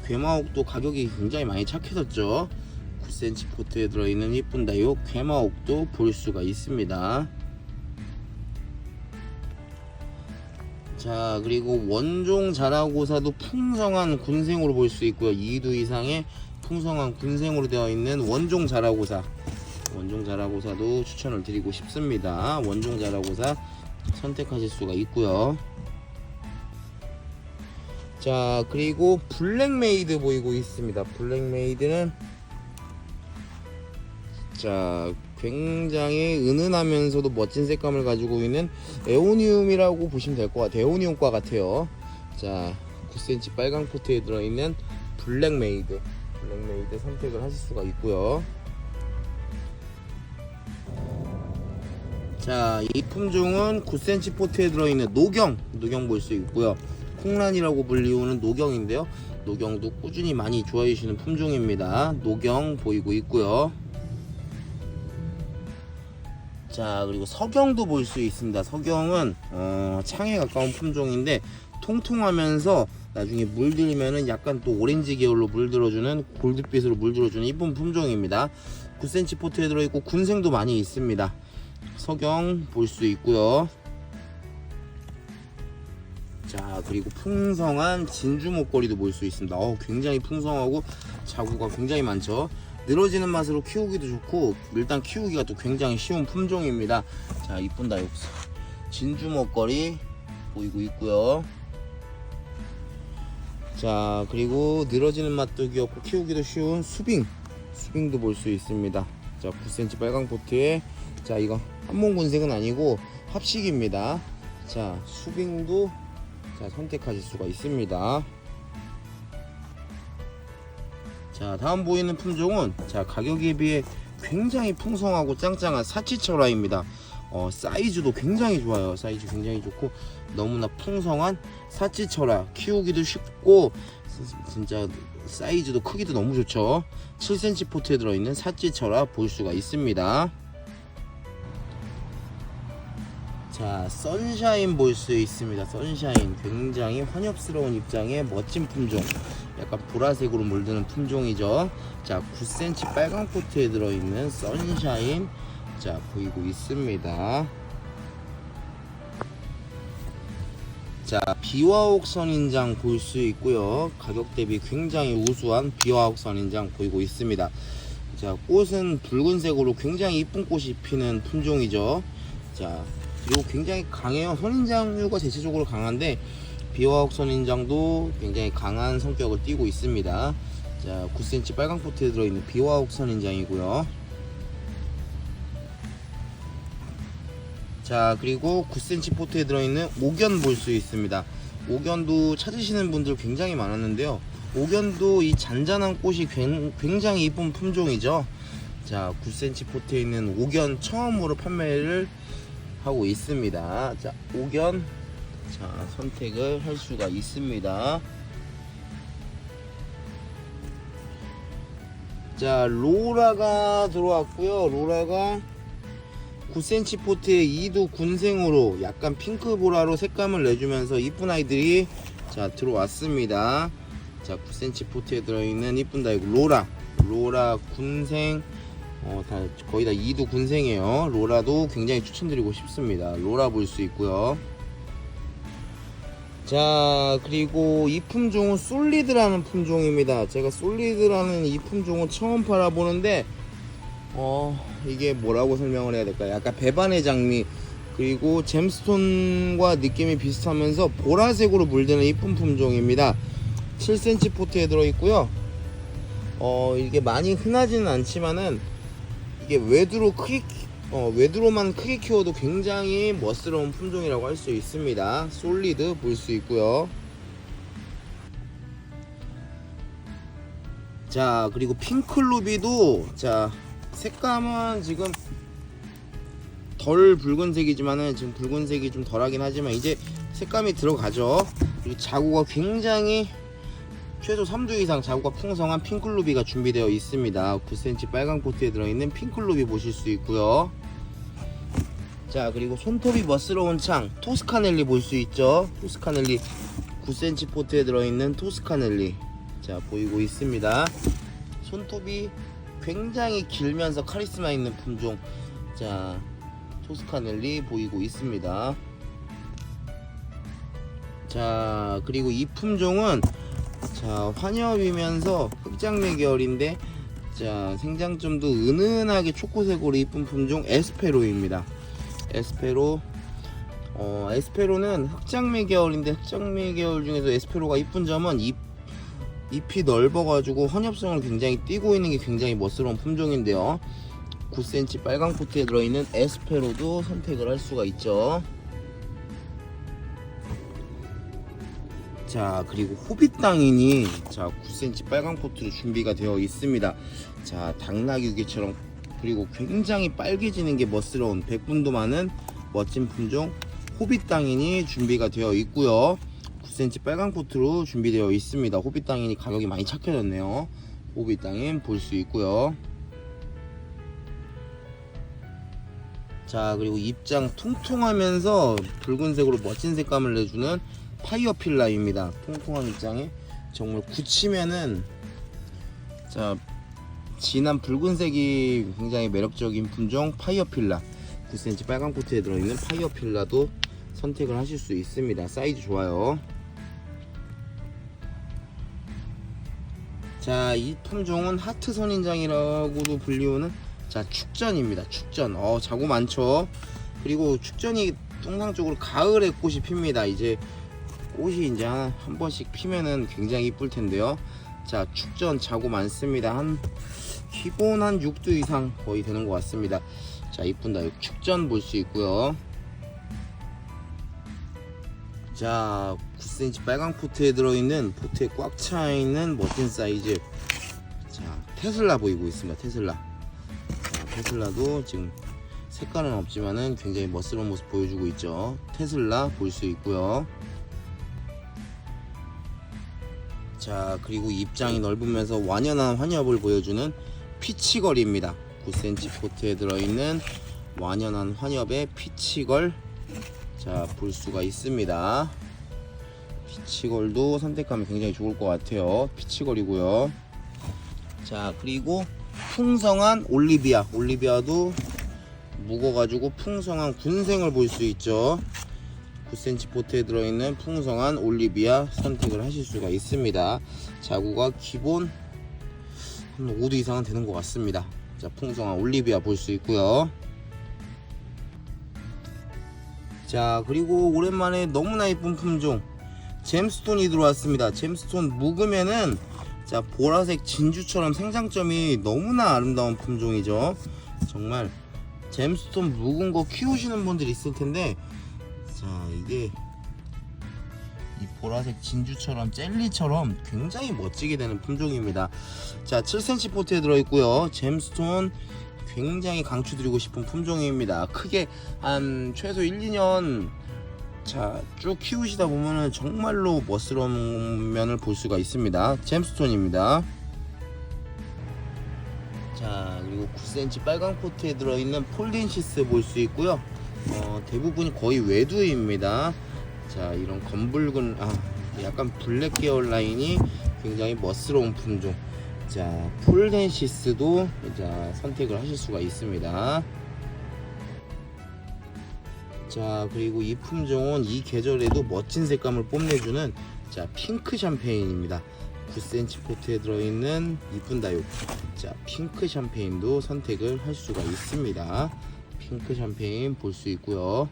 괴마옥도 가격이 굉장히 많이 착해졌죠. 9cm 포트에 들어있는 이쁜 다육 괴마옥도 볼 수가 있습니다. 자, 그리고 원종 자라고사도 풍성한 군생으로 볼 수 있고요. 2두 이상의 풍성한 군생으로 되어 있는 원종 자라고사. 원종 자라고사도 추천을 드리고 싶습니다. 원종 자라고사 선택하실 수가 있고요. 자, 그리고 블랙메이드 보이고 있습니다. 블랙메이드는 자, 굉장히 은은하면서도 멋진 색감을 가지고 있는 에오니움이라고 보시면 될 것 같아요. 에오니움과 같아요. 자, 9cm 빨강 포트에 들어있는 블랙메이드 선택을 하실 수가 있고요. 자, 이 품종은 9cm 포트에 들어있는 노경 볼 수 있고요. 콩란이라고 불리우는 노경인데요. 노경도 꾸준히 많이 좋아해 주시는 품종입니다. 노경 보이고 있고요. 자, 그리고 서경도 볼 수 있습니다. 서경은 창에 가까운 품종인데 통통하면서 나중에 물들이면은 약간 또 오렌지 계열로 물들어주는 골드빛으로 물들어주는 이쁜 품종입니다. 9cm 포트에 들어있고 군생도 많이 있습니다. 서경 볼 수 있고요. 자, 그리고 풍성한 진주 목걸이도 볼 수 있습니다. 굉장히 풍성하고 자구가 굉장히 많죠. 늘어지는 맛으로 키우기도 좋고 일단 키우기가 또 굉장히 쉬운 품종입니다. 자, 이쁜 다육사 진주 먹거리 보이고 있고요. 자, 그리고 늘어지는 맛도 귀엽고 키우기도 쉬운 수빙도 볼 수 있습니다. 자, 9cm 빨강 포트에 자, 이거 한몽군색은 아니고 합식입니다. 자, 수빙도 자, 선택하실 수가 있습니다. 자, 다음 보이는 품종은 자, 가격에 비해 굉장히 풍성하고 짱짱한 사치철화입니다. 사이즈도 굉장히 좋아요. 사이즈 굉장히 좋고 너무나 풍성한 사치철화, 키우기도 쉽고 진짜 사이즈도 크기도 너무 좋죠. 7cm 포트에 들어있는 사치철화 볼 수가 있습니다. 자, 선샤인 볼 수 있습니다. 선샤인 굉장히 환엽스러운 입장의 멋진 품종, 약간 보라색으로 물드는 품종이죠. 자, 9cm 빨강 포트에 들어있는 선샤인 자, 보이고 있습니다. 자, 비화옥 선인장 볼 수 있고요. 가격 대비 굉장히 우수한 비화옥 선인장 보이고 있습니다. 자, 꽃은 붉은색으로 굉장히 이쁜 꽃이 피는 품종이죠. 자, 그리고 굉장히 강해요. 선인장류가 대체적으로 강한데 비화옥 선인장도 굉장히 강한 성격을 띠고 있습니다. 자, 9cm 빨강 포트에 들어있는 비화옥 선인장이고요. 자, 그리고 9cm 포트에 들어있는 옥연 볼 수 있습니다. 옥연도 찾으시는 분들 굉장히 많았는데요. 옥연도 이 잔잔한 꽃이 굉장히 이쁜 품종이죠. 자, 9cm 포트에 있는 옥연 처음으로 판매를 하고 있습니다. 자, 옥연 자, 선택을 할 수가 있습니다. 자, 로라가 들어왔고요. 로라가 9cm 포트에 2두 군생으로 약간 핑크보라로 색감을 내주면서 이쁜 아이들이 자, 들어왔습니다. 자, 9cm 포트에 들어있는 이쁜 다이고 로라 군생 거의 다 2두 군생이에요. 로라도 굉장히 추천드리고 싶습니다. 로라 볼 수 있고요. 자, 그리고 이 품종은 솔리드라는 품종입니다. 제가 솔리드라는 이 품종은 처음 팔아보는데 이게 뭐라고 설명을 해야 될까요? 약간 배반의 장미 그리고 잼스톤과 느낌이 비슷하면서 보라색으로 물드는 이쁜 품종입니다. 7cm 포트에 들어있고요. 이게 많이 흔하지는 않지만은 이게 외두로만 크게 키워도 굉장히 멋스러운 품종이라고 할 수 있습니다. 솔리드 볼 수 있고요. 자, 그리고 핑클루비도 자, 색감은 지금 덜 붉은색이지만은 지금 붉은색이 좀 덜하긴 하지만 이제 색감이 들어가죠. 그리고 자구가 굉장히 최소 3두 이상 자구가 풍성한 핑클루비가 준비되어 있습니다. 9cm 빨강 포트에 들어있는 핑클루비 보실 수 있고요. 자, 그리고 손톱이 멋스러운 창 토스카넬리 볼 수 있죠. 토스카넬리 9cm 포트에 들어있는 토스카넬리 자, 보이고 있습니다. 손톱이 굉장히 길면서 카리스마 있는 품종 자, 토스카넬리 보이고 있습니다. 자 그리고 이 품종은 자 환엽이면서 흑장미 계열인데 자 생장점도 은은하게 초코색으로 이쁜 품종 에스페로입니다. 에스페로 에스페로는 흑장미 계열인데 흑장미 계열 중에서 에스페로가 이쁜 점은 잎이 넓어가지고 헌엽성을 굉장히 띠고 있는 게 굉장히 멋스러운 품종인데요. 9cm 빨강 포트에 들어있는 에스페로도 선택을 할 수가 있죠. 자 그리고 호빗당인이 자 9cm 빨강 포트로 준비가 되어 있습니다. 자 당나귀개처럼 그리고 굉장히 빨개지는 게 멋스러운 백분도 많은 멋진 품종 호빗당인이 준비가 되어 있고요. 9cm 빨강 포트로 준비되어 있습니다. 호빗당인이 가격이 많이 착해졌네요. 호빗당인 볼 수 있고요. 자 그리고 입장 통통하면서 붉은색으로 멋진 색감을 내주는 파이어필라입니다. 통통한 입장에 정말 굳히면은 자 진한 붉은색이 굉장히 매력적인 품종 파이어필라 9cm 빨강 포트에 들어있는 파이어필라도 선택을 하실 수 있습니다. 사이즈 좋아요. 자 이 품종은 하트 선인장이라고도 불리우는 자 축전입니다. 축전 자고 많죠. 그리고 축전이 통상적으로 가을에 꽃이 핍니다. 이제 꽃이 이제 한 번씩 피면은 굉장히 이쁠 텐데요. 자 축전 자고 많습니다. 기본 한 6두 이상 거의 되는 것 같습니다. 자 이쁜다. 축전 볼 수 있고요. 자 9cm 빨강 포트에 들어있는 포트에 꽉 차있는 멋진 사이즈 자 테슬라 보이고 있습니다. 테슬라 자, 테슬라도 지금 색깔은 없지만은 굉장히 멋스러운 모습 보여주고 있죠. 테슬라 볼 수 있고요. 자 그리고 입장이 넓으면서 완연한 환엽을 보여주는 피치걸입니다. 9cm 포트에 들어있는 완연한 환엽의 피치걸 자 볼 수가 있습니다. 피치걸도 선택하면 굉장히 좋을 것 같아요. 피치걸이고요. 자 그리고 풍성한 올리비아도 묵어가지고 풍성한 군생을 볼 수 있죠. 9cm 포트에 들어있는 풍성한 올리비아 선택을 하실 수가 있습니다. 자구가 기본 한 5두 이상은 되는 것 같습니다. 자 풍성한 올리비아 볼 수 있고요. 자 그리고 오랜만에 너무나 예쁜 품종 잼스톤이 들어왔습니다. 잼스톤 묵으면은 자 보라색 진주처럼 생장점이 너무나 아름다운 품종이죠. 정말 잼스톤 묵은 거 키우시는 분들이 있을 텐데 자 이게 이 보라색 진주처럼 젤리처럼 굉장히 멋지게 되는 품종입니다. 자 7cm 포트에 들어있고요. 잼스톤 굉장히 강추드리고 싶은 품종입니다. 크게 한 최소 1-2년 자 쭉 키우시다 보면은 정말로 멋스러운 면을 볼 수가 있습니다. 잼스톤입니다. 자 그리고 9cm 빨강 포트에 들어있는 폴덴시스 볼 수 있고요. 대부분이 거의 외두입니다. 자 이런 검붉은 약간 블랙 계열 라인이 굉장히 멋스러운 품종 자 폴덴시스도 자 선택을 하실 수가 있습니다. 자 그리고 이 품종은 이 계절에도 멋진 색감을 뽐내주는 자 핑크 샴페인입니다. 9cm 포트에 들어있는 이쁜 다육 자 핑크 샴페인도 선택을 할 수가 있습니다. 핑크 샴페인 볼 수 있고요.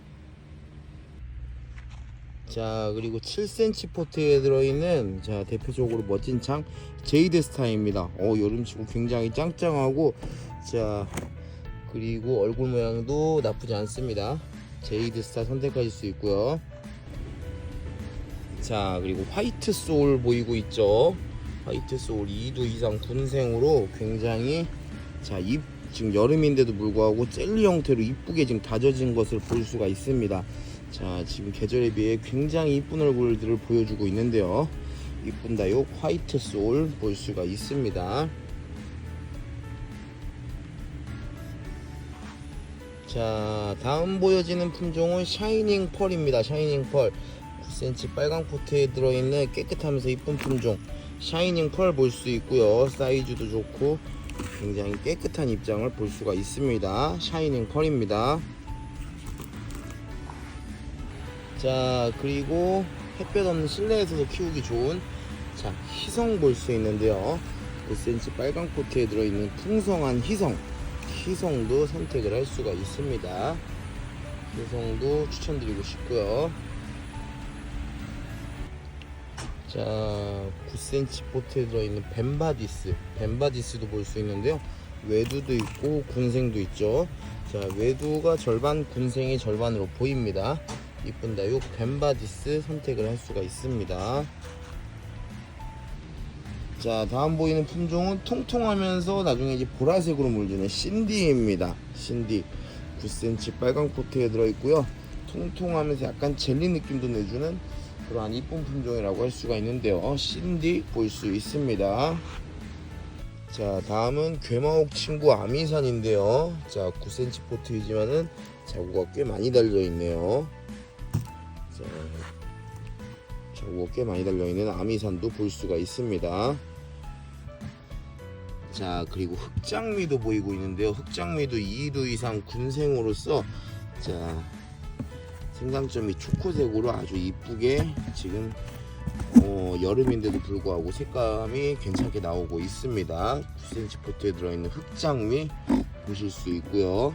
자 그리고 7cm 포트에 들어있는 자 대표적으로 멋진 창 제이드스타입니다. 여름치고 굉장히 짱짱하고 자 그리고 얼굴 모양도 나쁘지 않습니다. 제이드스타 선택하실 수 있고요. 자 그리고 화이트 소울 보이고 있죠. 화이트 소울 2두 이상 군생으로 굉장히 자 지금 여름인데도 불구하고 젤리 형태로 이쁘게 지금 다져진 것을 볼 수가 있습니다. 자 지금 계절에 비해 굉장히 이쁜 얼굴들을 보여주고 있는데요. 이쁜 다육 화이트 소울 볼 수가 있습니다. 자 다음 보여지는 품종은 샤이닝 펄입니다. 샤이닝 펄 9cm 빨강 포트에 들어있는 깨끗하면서 이쁜 품종 샤이닝 펄 볼 수 있고요. 사이즈도 좋고 굉장히 깨끗한 입장을 볼 수가 있습니다. 샤이닝 펄입니다. 자 그리고 햇볕 없는 실내에서도 키우기 좋은 자 희성 볼 수 있는데요. 5cm 빨강 포트에 들어있는 풍성한 희성도 선택을 할 수가 있습니다. 희성도 추천드리고 싶고요. 자 9cm 포트에 들어있는 벤바디스도 볼 수 있는데요. 외두도 있고 군생도 있죠. 자 외두가 절반, 군생이 절반으로 보입니다. 이쁜 다육 벤바디스 선택을 할 수가 있습니다. 자 다음 보이는 품종은 통통하면서 나중에 이제 보라색으로 물드는 신디입니다. 신디 9cm 빨강 포트에 들어있고요. 통통하면서 약간 젤리 느낌도 내주는 그러한 이쁜 품종이라고 할 수가 있는데요. 신디 볼 수 있습니다. 자 다음은 괴마옥 친구 아미산인데요. 자 9cm 포트이지만은 자구가 꽤 많이 달려있네요. 자 자구가 꽤 많이 달려있는 아미산도 볼 수가 있습니다. 자 그리고 흑장미도 보이고 있는데요. 흑장미도 2두 이상 군생으로서 자 생장점이 초코색으로 아주 이쁘게 지금 여름인데도 불구하고 색감이 괜찮게 나오고 있습니다. 9cm 포트에 들어있는 흑장미 보실 수 있고요.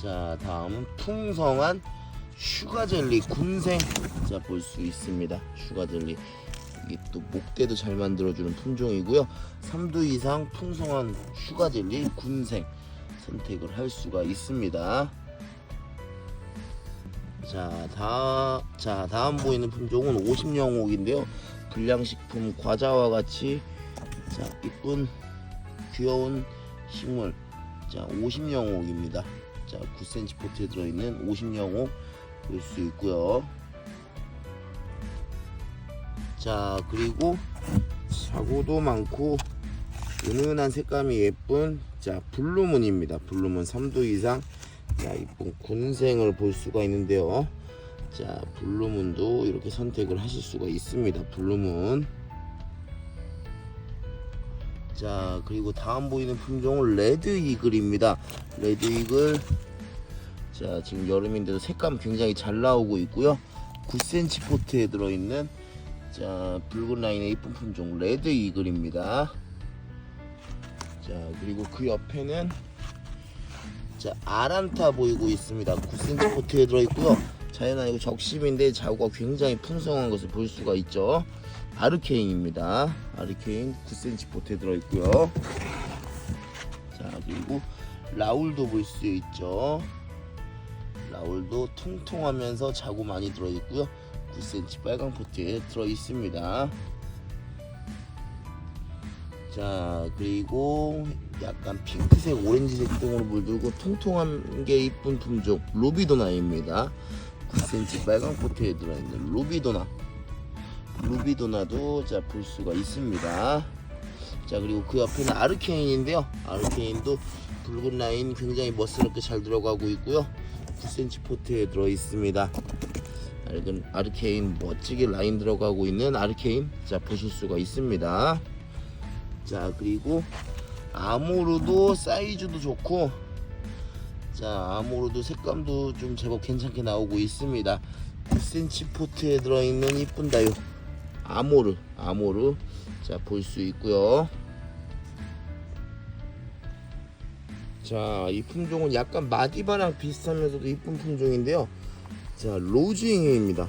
자 다음은 풍성한 슈가젤리 군생 자 볼 수 있습니다. 슈가젤리 이게 또 목대도 잘 만들어주는 품종이고요. 3두 이상 풍성한 슈가젤리 군생 선택을 할 수가 있습니다. 자 다음 보이는 품종은 50영옥인데요. 불량식품 과자와 같이 자 이쁜 귀여운 식물 자 50영옥입니다. 자 9cm 포트에 들어있는 50영옥 볼 수 있고요. 자 그리고 자구도 많고 은은한 색감이 예쁜 자 블루문입니다. 블루문 3두 이상 자 이쁜 군생을 볼 수가 있는데요. 자 블루문도 이렇게 선택을 하실 수가 있습니다. 블루문. 자 그리고 다음 보이는 품종은 레드 이글입니다. 레드 이글 자 지금 여름인데도 색감 굉장히 잘 나오고 있고요. 9cm 포트에 들어있는 자 붉은 라인의 이쁜 품종 레드 이글입니다. 자 그리고 그 옆에는 자 아란타 보이고 있습니다. 9cm 포트에 들어있고요. 자연아니고 적심인데 자구가 굉장히 풍성한 것을 볼 수가 있죠. 아르케인입니다. 아르케인 9cm 포트에 들어있고요. 자 그리고 라울도 볼 수 있죠. 라울도 통통하면서 자구 많이 들어있고요. 9cm 빨강 포트에 들어있습니다. 자 그리고 약간 핑크색 오렌지색 등으로 물들고 통통한 게 이쁜 품종 루비도나입니다. 9cm 빨강 포트에 들어있는 루비도나도 자 볼 수가 있습니다. 자 그리고 그 옆에는 아르케인인데요. 아르케인도 붉은 라인 굉장히 멋스럽게 잘 들어가고 있고요. 9cm 포트에 들어있습니다. 아르케인 멋지게 라인 들어가고 있는 아르케인 자 보실 수가 있습니다. 자 그리고 아모르도 사이즈도 좋고 자 아모르도 색감도 좀 제법 괜찮게 나오고 있습니다. 9cm 포트에 들어있는 이쁜 다육 아모르 자 볼 수 있고요. 자 이 품종은 약간 마디바랑 비슷하면서도 이쁜 품종인데요. 자 로즈잉입니다.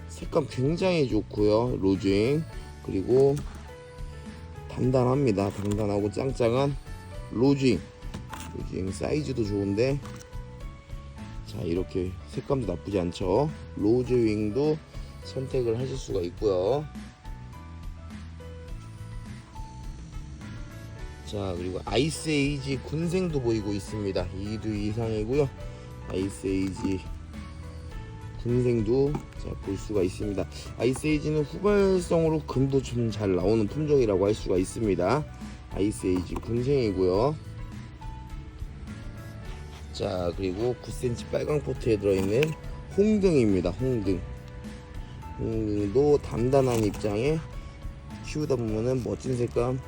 색감 굉장히 좋고요. 로즈잉 그리고 단단합니다. 단단하고 짱짱한 로즈잉 사이즈도 좋은데 자 이렇게 색감도 나쁘지 않죠. 로즈윙도 선택을 하실 수가 있고요. 자 그리고 아이스에이지 군생도 보이고 있습니다. 2두 이상이고요. 아이스에이지 군생도 볼 수가 있습니다. 아이스에이지는 후발성으로 금도 좀 잘 나오는 품종이라고 할 수가 있습니다. 아이스에이지 군생이고요. 자 그리고 9cm 빨강 포트에 들어있는 홍등입니다. 홍등도 단단한 입장에 키우다 보면은 멋진 색감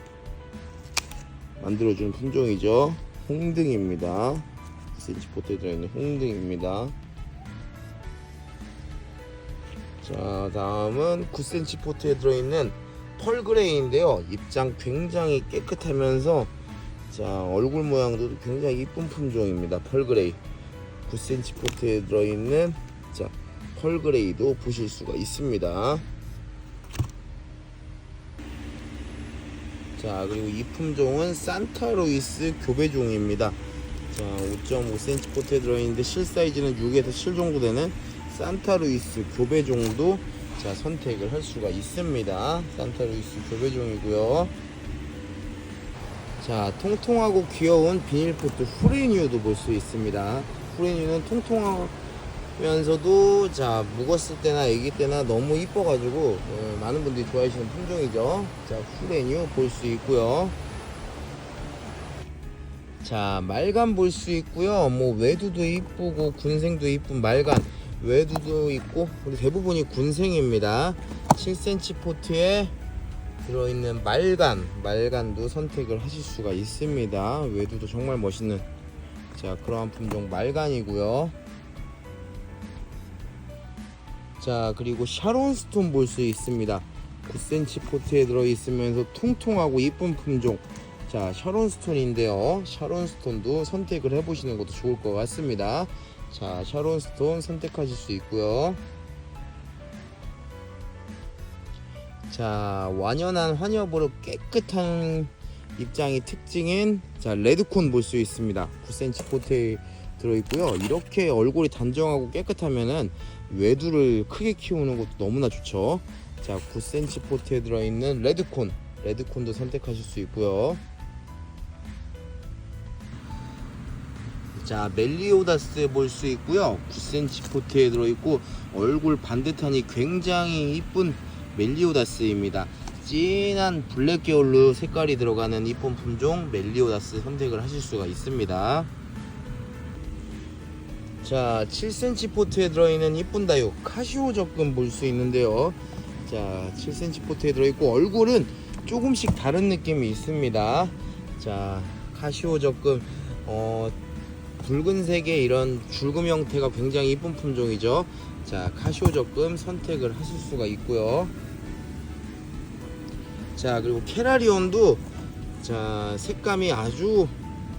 만들어주는 품종이죠. 홍등입니다. 9cm 포트에 들어있는 홍등입니다. 자, 다음은 9cm 포트에 들어있는 펄그레이인데요. 입장 굉장히 깨끗하면서 자, 얼굴 모양도 굉장히 이쁜 품종입니다. 펄그레이 9cm 포트에 들어있는 자, 펄그레이도 보실 수가 있습니다. 자, 그리고 이 품종은 산타루이스 교배종입니다. 자, 5.5cm 포트에 들어있는데 실 사이즈는 6에서 7 정도 되는 산타루이스 교배종도 자, 선택을 할 수가 있습니다. 산타루이스 교배종이고요. 자, 통통하고 귀여운 비닐포트 후레뉴도 볼 수 있습니다. 후레뉴는 통통하면서도 자, 묵었을 때나 아기 때나 너무 이뻐가지고 많은 분들이 좋아하시는 품종이죠. 자, 후레뉴 볼 수 있고요. 자, 말간 볼 수 있고요. 뭐 외두도 이쁘고 군생도 이쁜 말간, 외두도 있고 우리 대부분이 군생입니다. 7cm 포트에 들어있는 말간도 선택을 하실 수가 있습니다. 외두도 정말 멋있는 자, 그러한 품종 말간이고요. 자, 그리고 샤론스톤 볼 수 있습니다. 9cm 포트에 들어있으면서 통통하고 이쁜 품종 자, 샤론스톤인데요. 샤론스톤도 선택을 해보시는 것도 좋을 것 같습니다. 자, 샤론스톤 선택하실 수 있고요. 자, 완연한 환엽으로 깨끗한 입장이 특징인 자, 레드콘 볼 수 있습니다. 9cm 포트에 들어있고요. 이렇게 얼굴이 단정하고 깨끗하면은 외두를 크게 키우는 것도 너무나 좋죠. 자, 9cm 포트에 들어있는 레드콘도 선택하실 수 있고요. 자, 멜리오다스 볼 수 있고요. 9cm 포트에 들어있고 얼굴 반듯하니 굉장히 이쁜 멜리오다스입니다. 진한 블랙 계열로 색깔이 들어가는 이쁜 품종 멜리오다스 선택을 하실 수가 있습니다. 자, 7cm 포트에 들어있는 이쁜 다육 카시오 적금 볼 수 있는데요. 자, 7cm 포트에 들어있고 얼굴은 조금씩 다른 느낌이 있습니다. 자, 카시오 적금 붉은색의 이런 줄금 형태가 굉장히 이쁜 품종이죠. 자, 카시오 적금 선택을 하실 수가 있고요. 자, 그리고 캐라리온도 자, 색감이 아주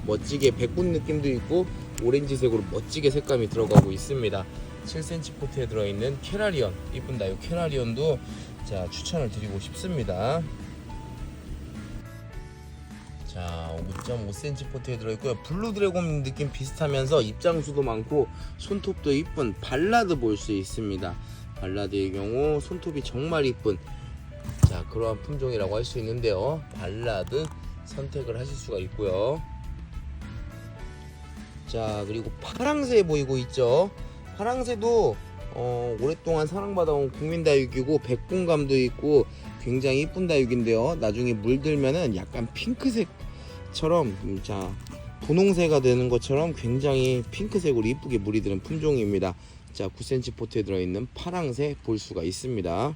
멋지게 백분 느낌도 있고 오렌지색으로 멋지게 색감이 들어가고 있습니다. 7cm 포트에 들어있는 캐라리온 이쁜다. 이 캐라리온도 자, 추천을 드리고 싶습니다. 자, 5.5cm 포트에 들어있고요. 블루 드래곤 느낌 비슷하면서 입장수도 많고 손톱도 이쁜 발라드 볼 수 있습니다. 발라드의 경우 손톱이 정말 이쁜 자, 그러한 품종이라고 할 수 있는데요. 발라드 선택을 하실 수가 있고요. 자, 그리고 파랑새 보이고 있죠. 파랑새도 오랫동안 사랑받아온 국민다육이고 백분감도 있고 굉장히 이쁜 다육인데요. 나중에 물들면은 약간 핑크색처럼 자, 분홍새가 되는 것처럼 굉장히 핑크색으로 이쁘게 물이 드는 품종입니다. 자, 9cm 포트에 들어있는 파랑새 볼 수가 있습니다.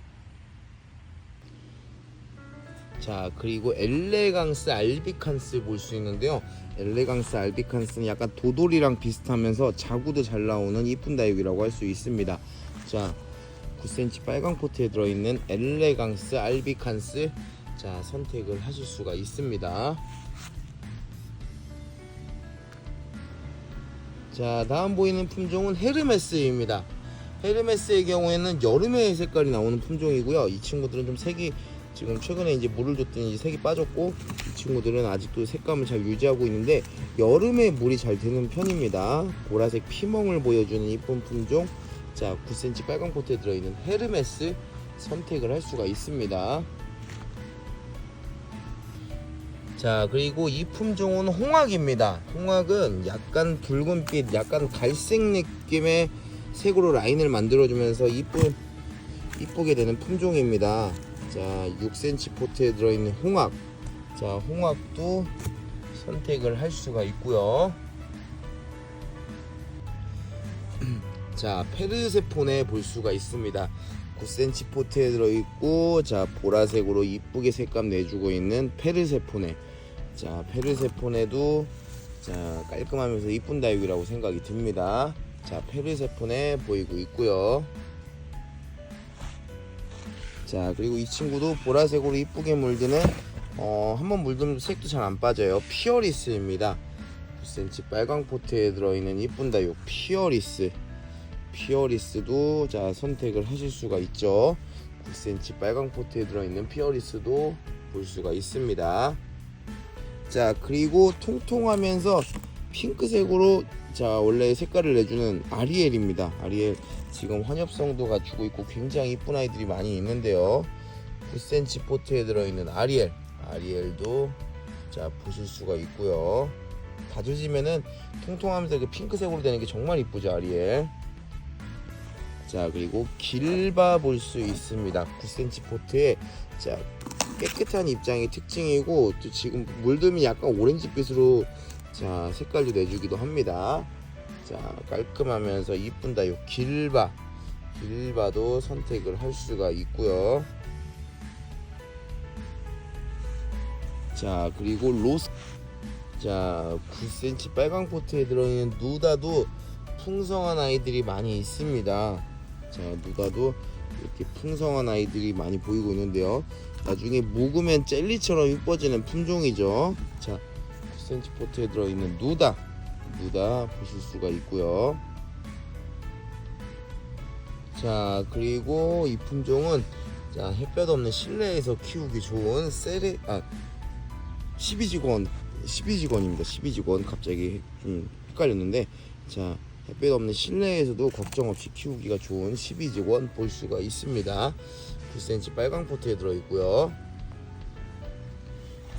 자, 그리고 엘레강스 알비칸스 볼 수 있는데요. 엘레강스 알비칸스는 약간 도돌이랑 비슷하면서 자구도 잘 나오는 이쁜 다육이라고 할 수 있습니다. 자, 9cm 빨강 포트에 들어있는 엘레강스 알비칸스 자, 선택을 하실 수가 있습니다. 자, 다음 보이는 품종은 헤르메스입니다. 헤르메스의 경우에는 여름에 색깔이 나오는 품종이고요. 이 친구들은 좀 색이 지금 최근에 이제 물을 줬더니 색이 빠졌고 이 친구들은 아직도 색감을 잘 유지하고 있는데 여름에 물이 잘 드는 편입니다. 보라색 피멍을 보여주는 이쁜 품종 자, 9cm 빨강 포트에 들어있는 헤르메스 선택을 할 수가 있습니다. 자, 그리고 이 품종은 홍학입니다. 홍학은 약간 붉은빛 약간 갈색 느낌의 색으로 라인을 만들어주면서 이쁘게 되는 품종입니다. 자, 6cm 포트에 들어있는 홍학 자, 홍학도 선택을 할 수가 있고요. 자, 페르세포네 볼 수가 있습니다. 9cm 포트에 들어있고 자, 보라색으로 이쁘게 색감 내주고 있는 페르세포네 자, 페르세포네도 자, 깔끔하면서 이쁜 다육이라고 생각이 듭니다. 자, 페르세포네 보이고 있고요. 자, 그리고 이 친구도 보라색으로 이쁘게 물드는 한번 물들면 색도 잘 안 빠져요. 피어리스입니다. 9cm 빨강 포트에 들어있는 이쁜다 요 피어리스도 자 선택을 하실 수가 있죠. 9cm 빨강 포트에 들어있는 피어리스도 볼 수가 있습니다. 자, 그리고 통통하면서 핑크색으로 자 원래 색깔을 내주는 아리엘입니다. 아리엘 지금 환엽성도 갖추고 있고 굉장히 이쁜 아이들이 많이 있는데요. 9cm 포트에 들어있는 아리엘도 자 보실 수가 있고요. 다져지면은 통통하면서 이렇게 핑크색으로 되는 게 정말 이쁘죠, 아리엘. 자, 그리고 길바 볼 수 있습니다. 9cm 포트에 자 깨끗한 입장이 특징이고 또 지금 물들면 약간 오렌지빛으로 자 색깔도 내주기도 합니다. 자, 깔끔하면서 이쁜다 요 길바도 선택을 할 수가 있고요. 자, 그리고 자 9cm 빨강 포트에 들어있는 누다도 풍성한 아이들이 많이 있습니다. 자, 누다도 이렇게 풍성한 아이들이 많이 보이고 있는데요. 나중에 묵으면 젤리처럼 이뻐지는 품종이죠. 자, 9cm 포트에 들어있는 누다 보실 수가 있고요. 자, 그리고 이 품종은 자 햇볕 없는 실내에서 키우기 좋은 12직원입니다. 12직원 갑자기 좀 헷갈렸는데 자 햇빛 없는 실내에서도 걱정 없이 키우기가 좋은 12직원 볼 수가 있습니다. 9cm 빨강 포트에 들어있고요.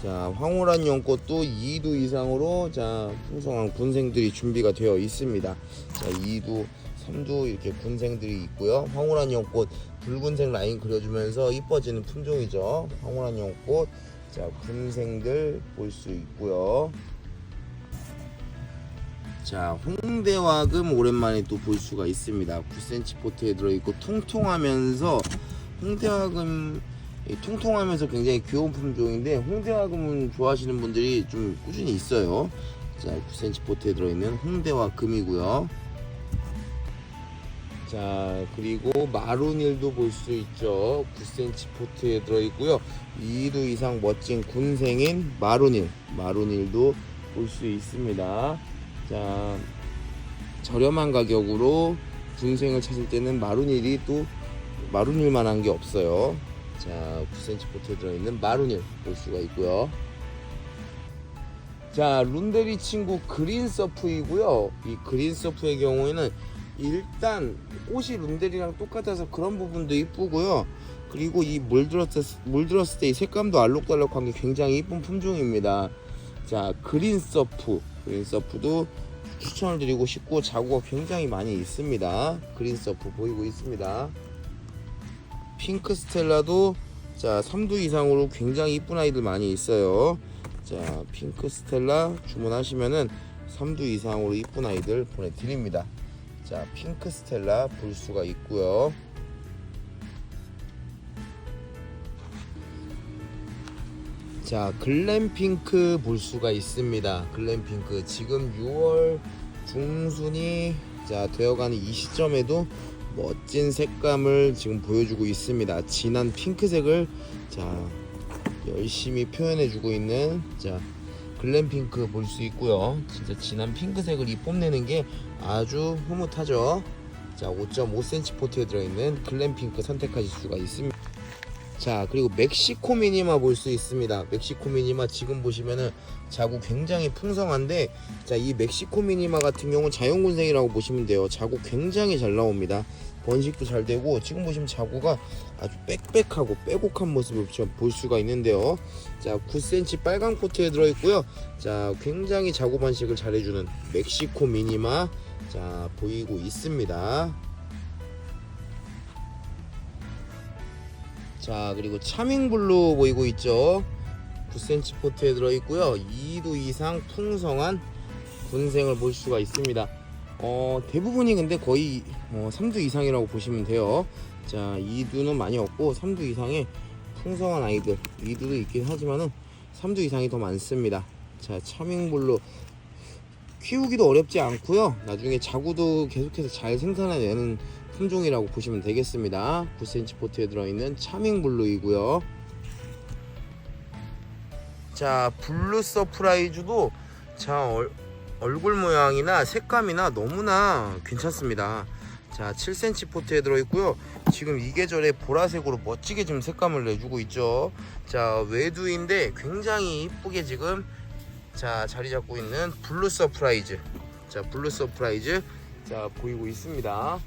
자, 황홀한 연꽃도 2두 이상으로 자 풍성한 군생들이 준비가 되어 있습니다. 자, 2두 3두 이렇게 군생들이 있고요. 황홀한 연꽃 붉은색 라인 그려주면서 이뻐지는 품종이죠. 황홀한 연꽃 자 군생들 볼 수 있고요. 자, 홍대화금 오랜만에 또 볼 수가 있습니다. 9cm 포트에 들어있고 통통하면서 통통하면서 굉장히 귀여운 품종인데 홍대화금은 좋아하시는 분들이 좀 꾸준히 있어요. 자, 9cm 포트에 들어있는 홍대화금이고요. 자, 그리고 마룬일도 볼 수 있죠. 9cm 포트에 들어있고요. 2두 이상 멋진 군생인 마룬일도 볼 수 있습니다. 자, 저렴한 가격으로 군생을 찾을 때는 마룬일만한 게 없어요. 자, 9cm 포트에 들어있는 마룬일 볼 수가 있고요. 자, 룬데리 친구 그린서프이고요. 이 그린서프의 경우에는 일단 꽃이 룬데리랑 똑같아서 그런 부분도 이쁘고요. 그리고 이 물들었을 때 이 색감도 알록달록한 게 굉장히 이쁜 품종입니다. 자, 그린서프도 추천을 드리고 싶고 자구가 굉장히 많이 있습니다. 그린서프 보이고 있습니다. 핑크 스텔라도 자 3두 이상으로 굉장히 이쁜 아이들 많이 있어요. 자, 핑크 스텔라 주문하시면은 3두 이상으로 이쁜 아이들 보내드립니다. 자, 핑크 스텔라 볼 수가 있고요. 자, 글램핑크 볼 수가 있습니다. 글램핑크 지금 6월 중순이 자 되어가는 이 시점에도 멋진 색감을 지금 보여주고 있습니다. 진한 핑크색을 자 열심히 표현해주고 있는 자 글램핑크 볼 수 있고요. 진짜 진한 핑크색을 뽐내는 게 아주 흐뭇하죠. 자, 5.5cm 포트에 들어있는 글램핑크 선택하실 수가 있습니다. 자, 그리고 멕시코 미니마 볼 수 있습니다. 멕시코 미니마 지금 보시면은 자구 굉장히 풍성한데 자, 이 멕시코 미니마 같은 경우는 자연군생이라고 보시면 돼요. 자구 굉장히 잘 나옵니다. 번식도 잘 되고 지금 보시면 자구가 아주 빽빽하고 빼곡한 모습을 볼 수가 있는데요. 자, 9cm 빨강 포트에 들어있고요. 자, 굉장히 자구 번식을 잘해주는 멕시코 미니마 자 보이고 있습니다. 자, 그리고 차밍블루 보이고 있죠. 9cm 포트에 들어있고요. 2두 이상 풍성한 군생을 볼 수가 있습니다. 대부분이 근데 거의 3두 이상이라고 보시면 돼요. 자, 2두는 많이 없고 3두 이상의 풍성한 아이들 2두도 있긴 하지만은 3두 이상이 더 많습니다. 자, 차밍블루 키우기도 어렵지 않고요. 나중에 자구도 계속해서 잘 생산해내는 품종이라고 보시면 되겠습니다. 9cm 포트에 들어있는 차밍 블루이고요. 자, 블루 서프라이즈도 자 얼굴 모양이나 색감이나 너무나 괜찮습니다. 자, 7cm 포트에 들어있고요. 지금 이 계절에 보라색으로 멋지게 지금 색감을 내주고 있죠. 자, 외두인데 굉장히 이쁘게 지금 자 자리 잡고 있는 블루 서프라이즈. 자, 블루 서프라이즈 자 보이고 있습니다.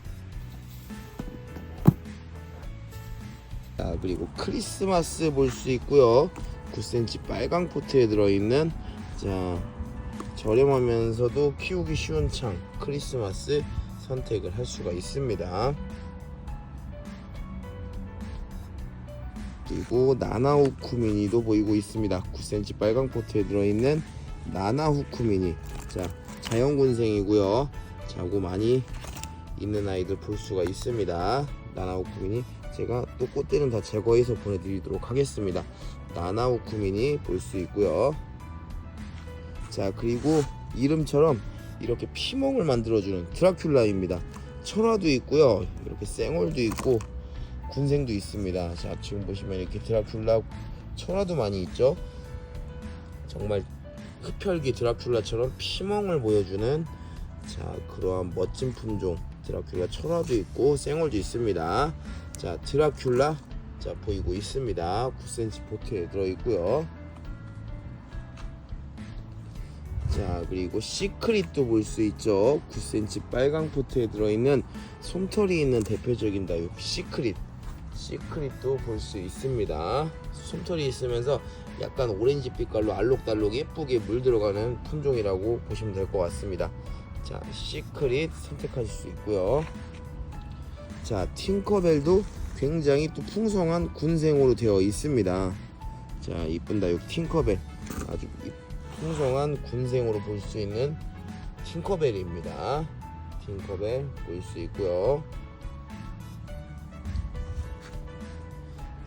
자, 그리고 크리스마스 볼 수 있고요. 9cm 빨강 포트에 들어있는 자 저렴하면서도 키우기 쉬운 창 크리스마스 선택을 할 수가 있습니다. 그리고 나나후쿠 미니도 보이고 있습니다. 9cm 빨강 포트에 들어있는 나나후쿠 미니. 자, 자연군생이고요. 자고 많이 있는 아이들 볼 수가 있습니다. 나나후쿠 미니 제가 또 꽃대는 다 제거해서 보내드리도록 하겠습니다. 나나후쿠 미니 볼 수 있고요. 자, 그리고 이름처럼 이렇게 피멍을 만들어주는 드라큘라입니다. 철화도 있고요. 이렇게 쌩얼도 있고 군생도 있습니다. 자, 지금 보시면 이렇게 드라큘라 철화도 많이 있죠. 정말 흡혈귀 드라큘라처럼 피멍을 보여주는 자 그러한 멋진 품종 드라큘라 철화도 있고 쌩얼도 있습니다. 자, 드라큘라 자 보이고 있습니다. 9cm 포트에 들어있고요. 자, 그리고 시크릿도 볼 수 있죠. 9cm 빨강 포트에 들어있는 솜털이 있는 대표적인 다육 시크릿도 볼 수 있습니다. 솜털이 있으면서 약간 오렌지 빛깔로 알록달록 예쁘게 물 들어가는 품종이라고 보시면 될 것 같습니다. 자, 시크릿 선택하실 수 있고요. 자, 팅커벨도 굉장히 또 풍성한 군생으로 되어 있습니다. 자, 이쁜 다육 팅커벨 아주 풍성한 군생으로 볼 수 있는 팅커벨입니다. 팅커벨 볼 수 있고요.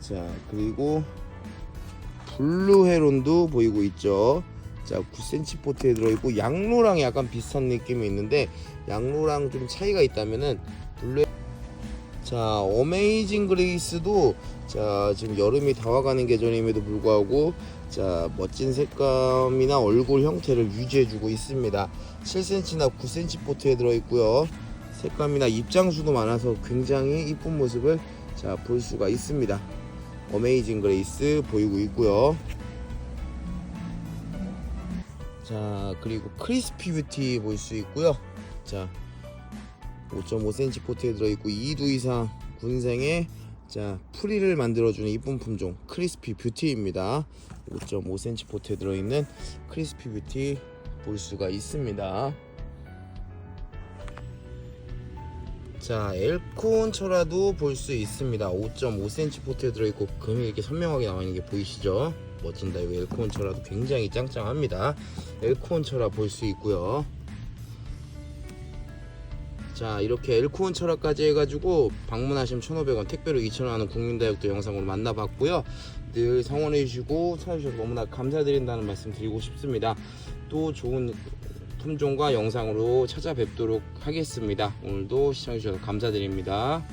자, 그리고 블루 헤론도 보이고 있죠. 자, 9cm 포트에 들어있고 양로랑 약간 비슷한 느낌이 있는데 양로랑 좀 차이가 있다면은 블루 자, 어메이징 그레이스도 자 지금 여름이 다 와가는 계절임에도 불구하고 자 멋진 색감이나 얼굴 형태를 유지해주고 있습니다. 7cm나 9cm 포트에 들어있고요. 색감이나 입장수도 많아서 굉장히 이쁜 모습을 자 볼 수가 있습니다. 어메이징 그레이스 보이고 있고요. 자, 그리고 크리스피 뷰티 볼 수 있고요. 자, 5.5cm 포트에 들어있고 2두 이상 군생의 자 프리를 만들어주는 이쁜 품종 크리스피 뷰티입니다. 5.5cm 포트에 들어있는 크리스피 뷰티 볼 수가 있습니다. 자, 엘코온 철화도 볼 수 있습니다. 5.5cm 포트에 들어있고 금이 이렇게 선명하게 나와 있는 게 보이시죠? 멋진 다육 엘코온 철화도 굉장히 짱짱합니다. 엘코온 철화 볼 수 있고요. 자, 이렇게 엘코온 철화까지 해가지고 방문하시면 1,500원 택배로 2,000원 하는 국민다육도 영상으로 만나봤고요. 늘 성원해주시고 찾아주셔서 너무나 감사드린다는 말씀 드리고 싶습니다. 또 좋은 품종과 영상으로 찾아뵙도록 하겠습니다. 오늘도 시청해주셔서 감사드립니다.